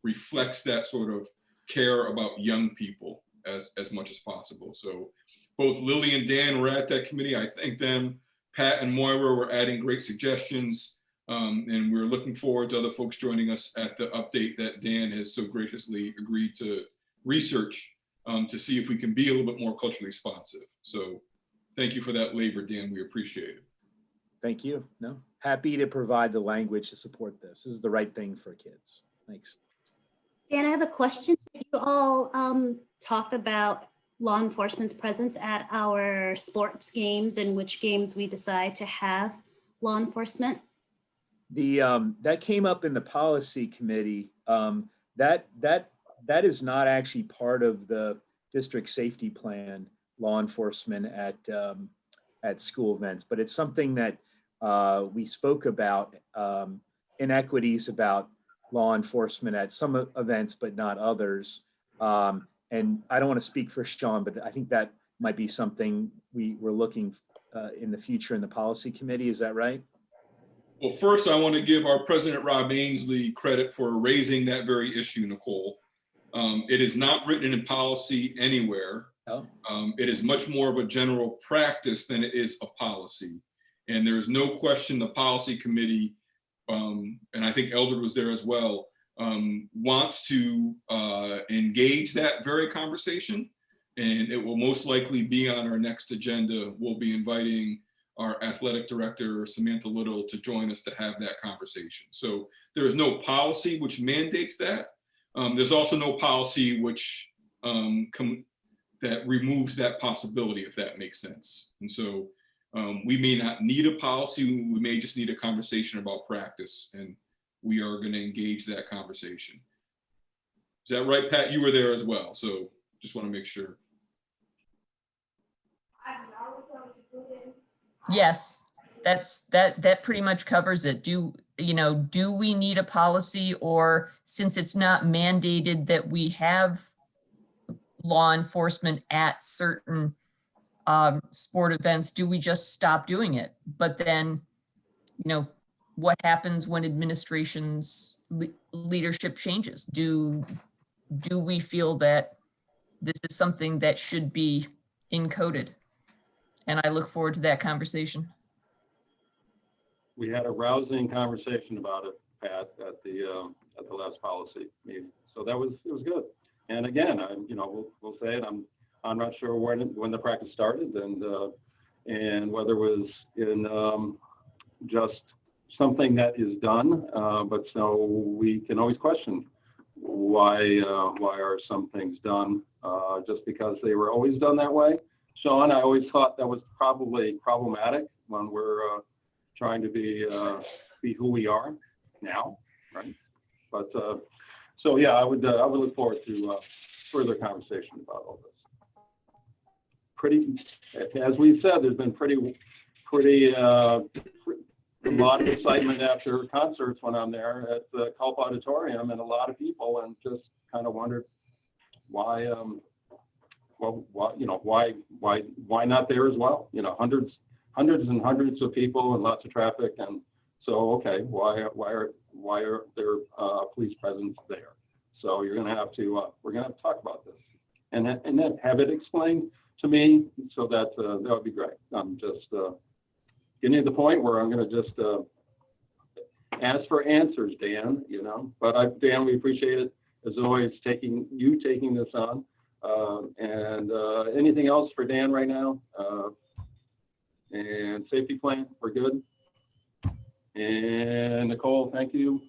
reflects that sort of care about young people as much as possible. So both Lily and Dan were at that committee. I thank them. Pat and Moira were adding great suggestions, and we're looking forward to other folks joining us at the update that Dan has so graciously agreed to research to see if we can be a little bit more culturally responsive. So thank you for that labor, Dan. We appreciate it. Thank you. No, happy to provide the language to support this. This is the right thing for kids. Thanks. Dan, I have a question. You all talked about law enforcement's presence at our sports games and which games we decide to have law enforcement. That came up in the policy committee. That is not actually part of the district safety plan, law enforcement at school events, but it's something that we spoke about, inequities about law enforcement at some events, but not others. And I don't want to speak for Sean, but I think that might be something we're looking in the future in the policy committee. Is that right? Well, first, I want to give our president, Rob Ainsley, credit for raising that very issue, Nicole. It is not written in policy anywhere. Oh. It is much more of a general practice than it is a policy. And there is no question the policy committee, and I think Eldred was there as well, wants to engage that very conversation. And it will most likely be on our next agenda. We'll be inviting our athletic director, Samantha Little, to join us to have that conversation. So there is no policy which mandates that. There's also no policy which that removes that possibility, if that makes sense. And so we may not need a policy, we may just need a conversation about practice, and we are going to engage that conversation. Is that right, Pat? You were there as well, so just want to make sure. Yes, that pretty much covers it. Do we need a policy, or since it's not mandated that we have law enforcement at certain sport events, do we just stop doing it? But then, what happens when administration's leadership changes? Do we feel that this is something that should be encoded? And I look forward to that conversation. We had a rousing conversation about it, Pat, at the last policy meeting. So it was good. And again, we'll say it. I'm not sure when the practice started and whether it was in just something that is done. But so we can always question why are some things done just because they were always done that way. Sean, I always thought that was probably problematic when we're trying to be who we are now, right? But so yeah, I would look forward to further conversation about all this. As we said, there's been a lot of excitement after concerts when I'm there at the Culp Auditorium, and a lot of people, and just kind of wondered why, why not there as well? Hundreds and hundreds of people and lots of traffic, and so okay, why are there police presence there? So we're gonna have to talk about this, and then have it explained to me, so that would be great. I'm just getting to the point where I'm going to just ask for answers, Dan. But Dan, we appreciate it as always taking this on. And anything else for Dan right now? And safety plan, we're good. And Nicole, thank you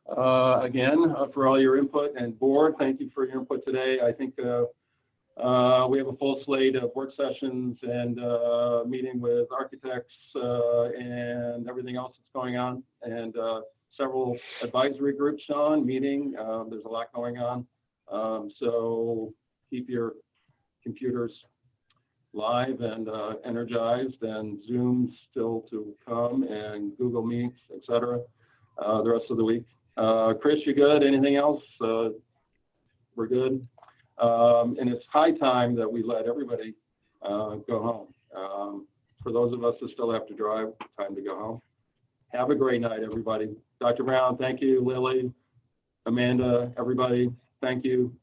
again for all your input, and board, thank you for your input today. I think we have a full slate of work sessions and meeting with architects and everything else that's going on, and several advisory groups, Sean, meeting. There's a lot going on. So keep your computers live and energized, and Zoom still to come, and Google Meets, etc. The rest of the week. Chris, you good? Anything else? We're good. And it's high time that we let everybody go home. For those of us that still have to drive, time to go home. Have a great night, everybody. Dr. Brown, thank you. Lily, Amanda, everybody, thank you.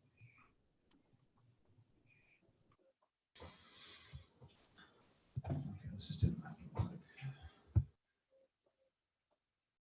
This is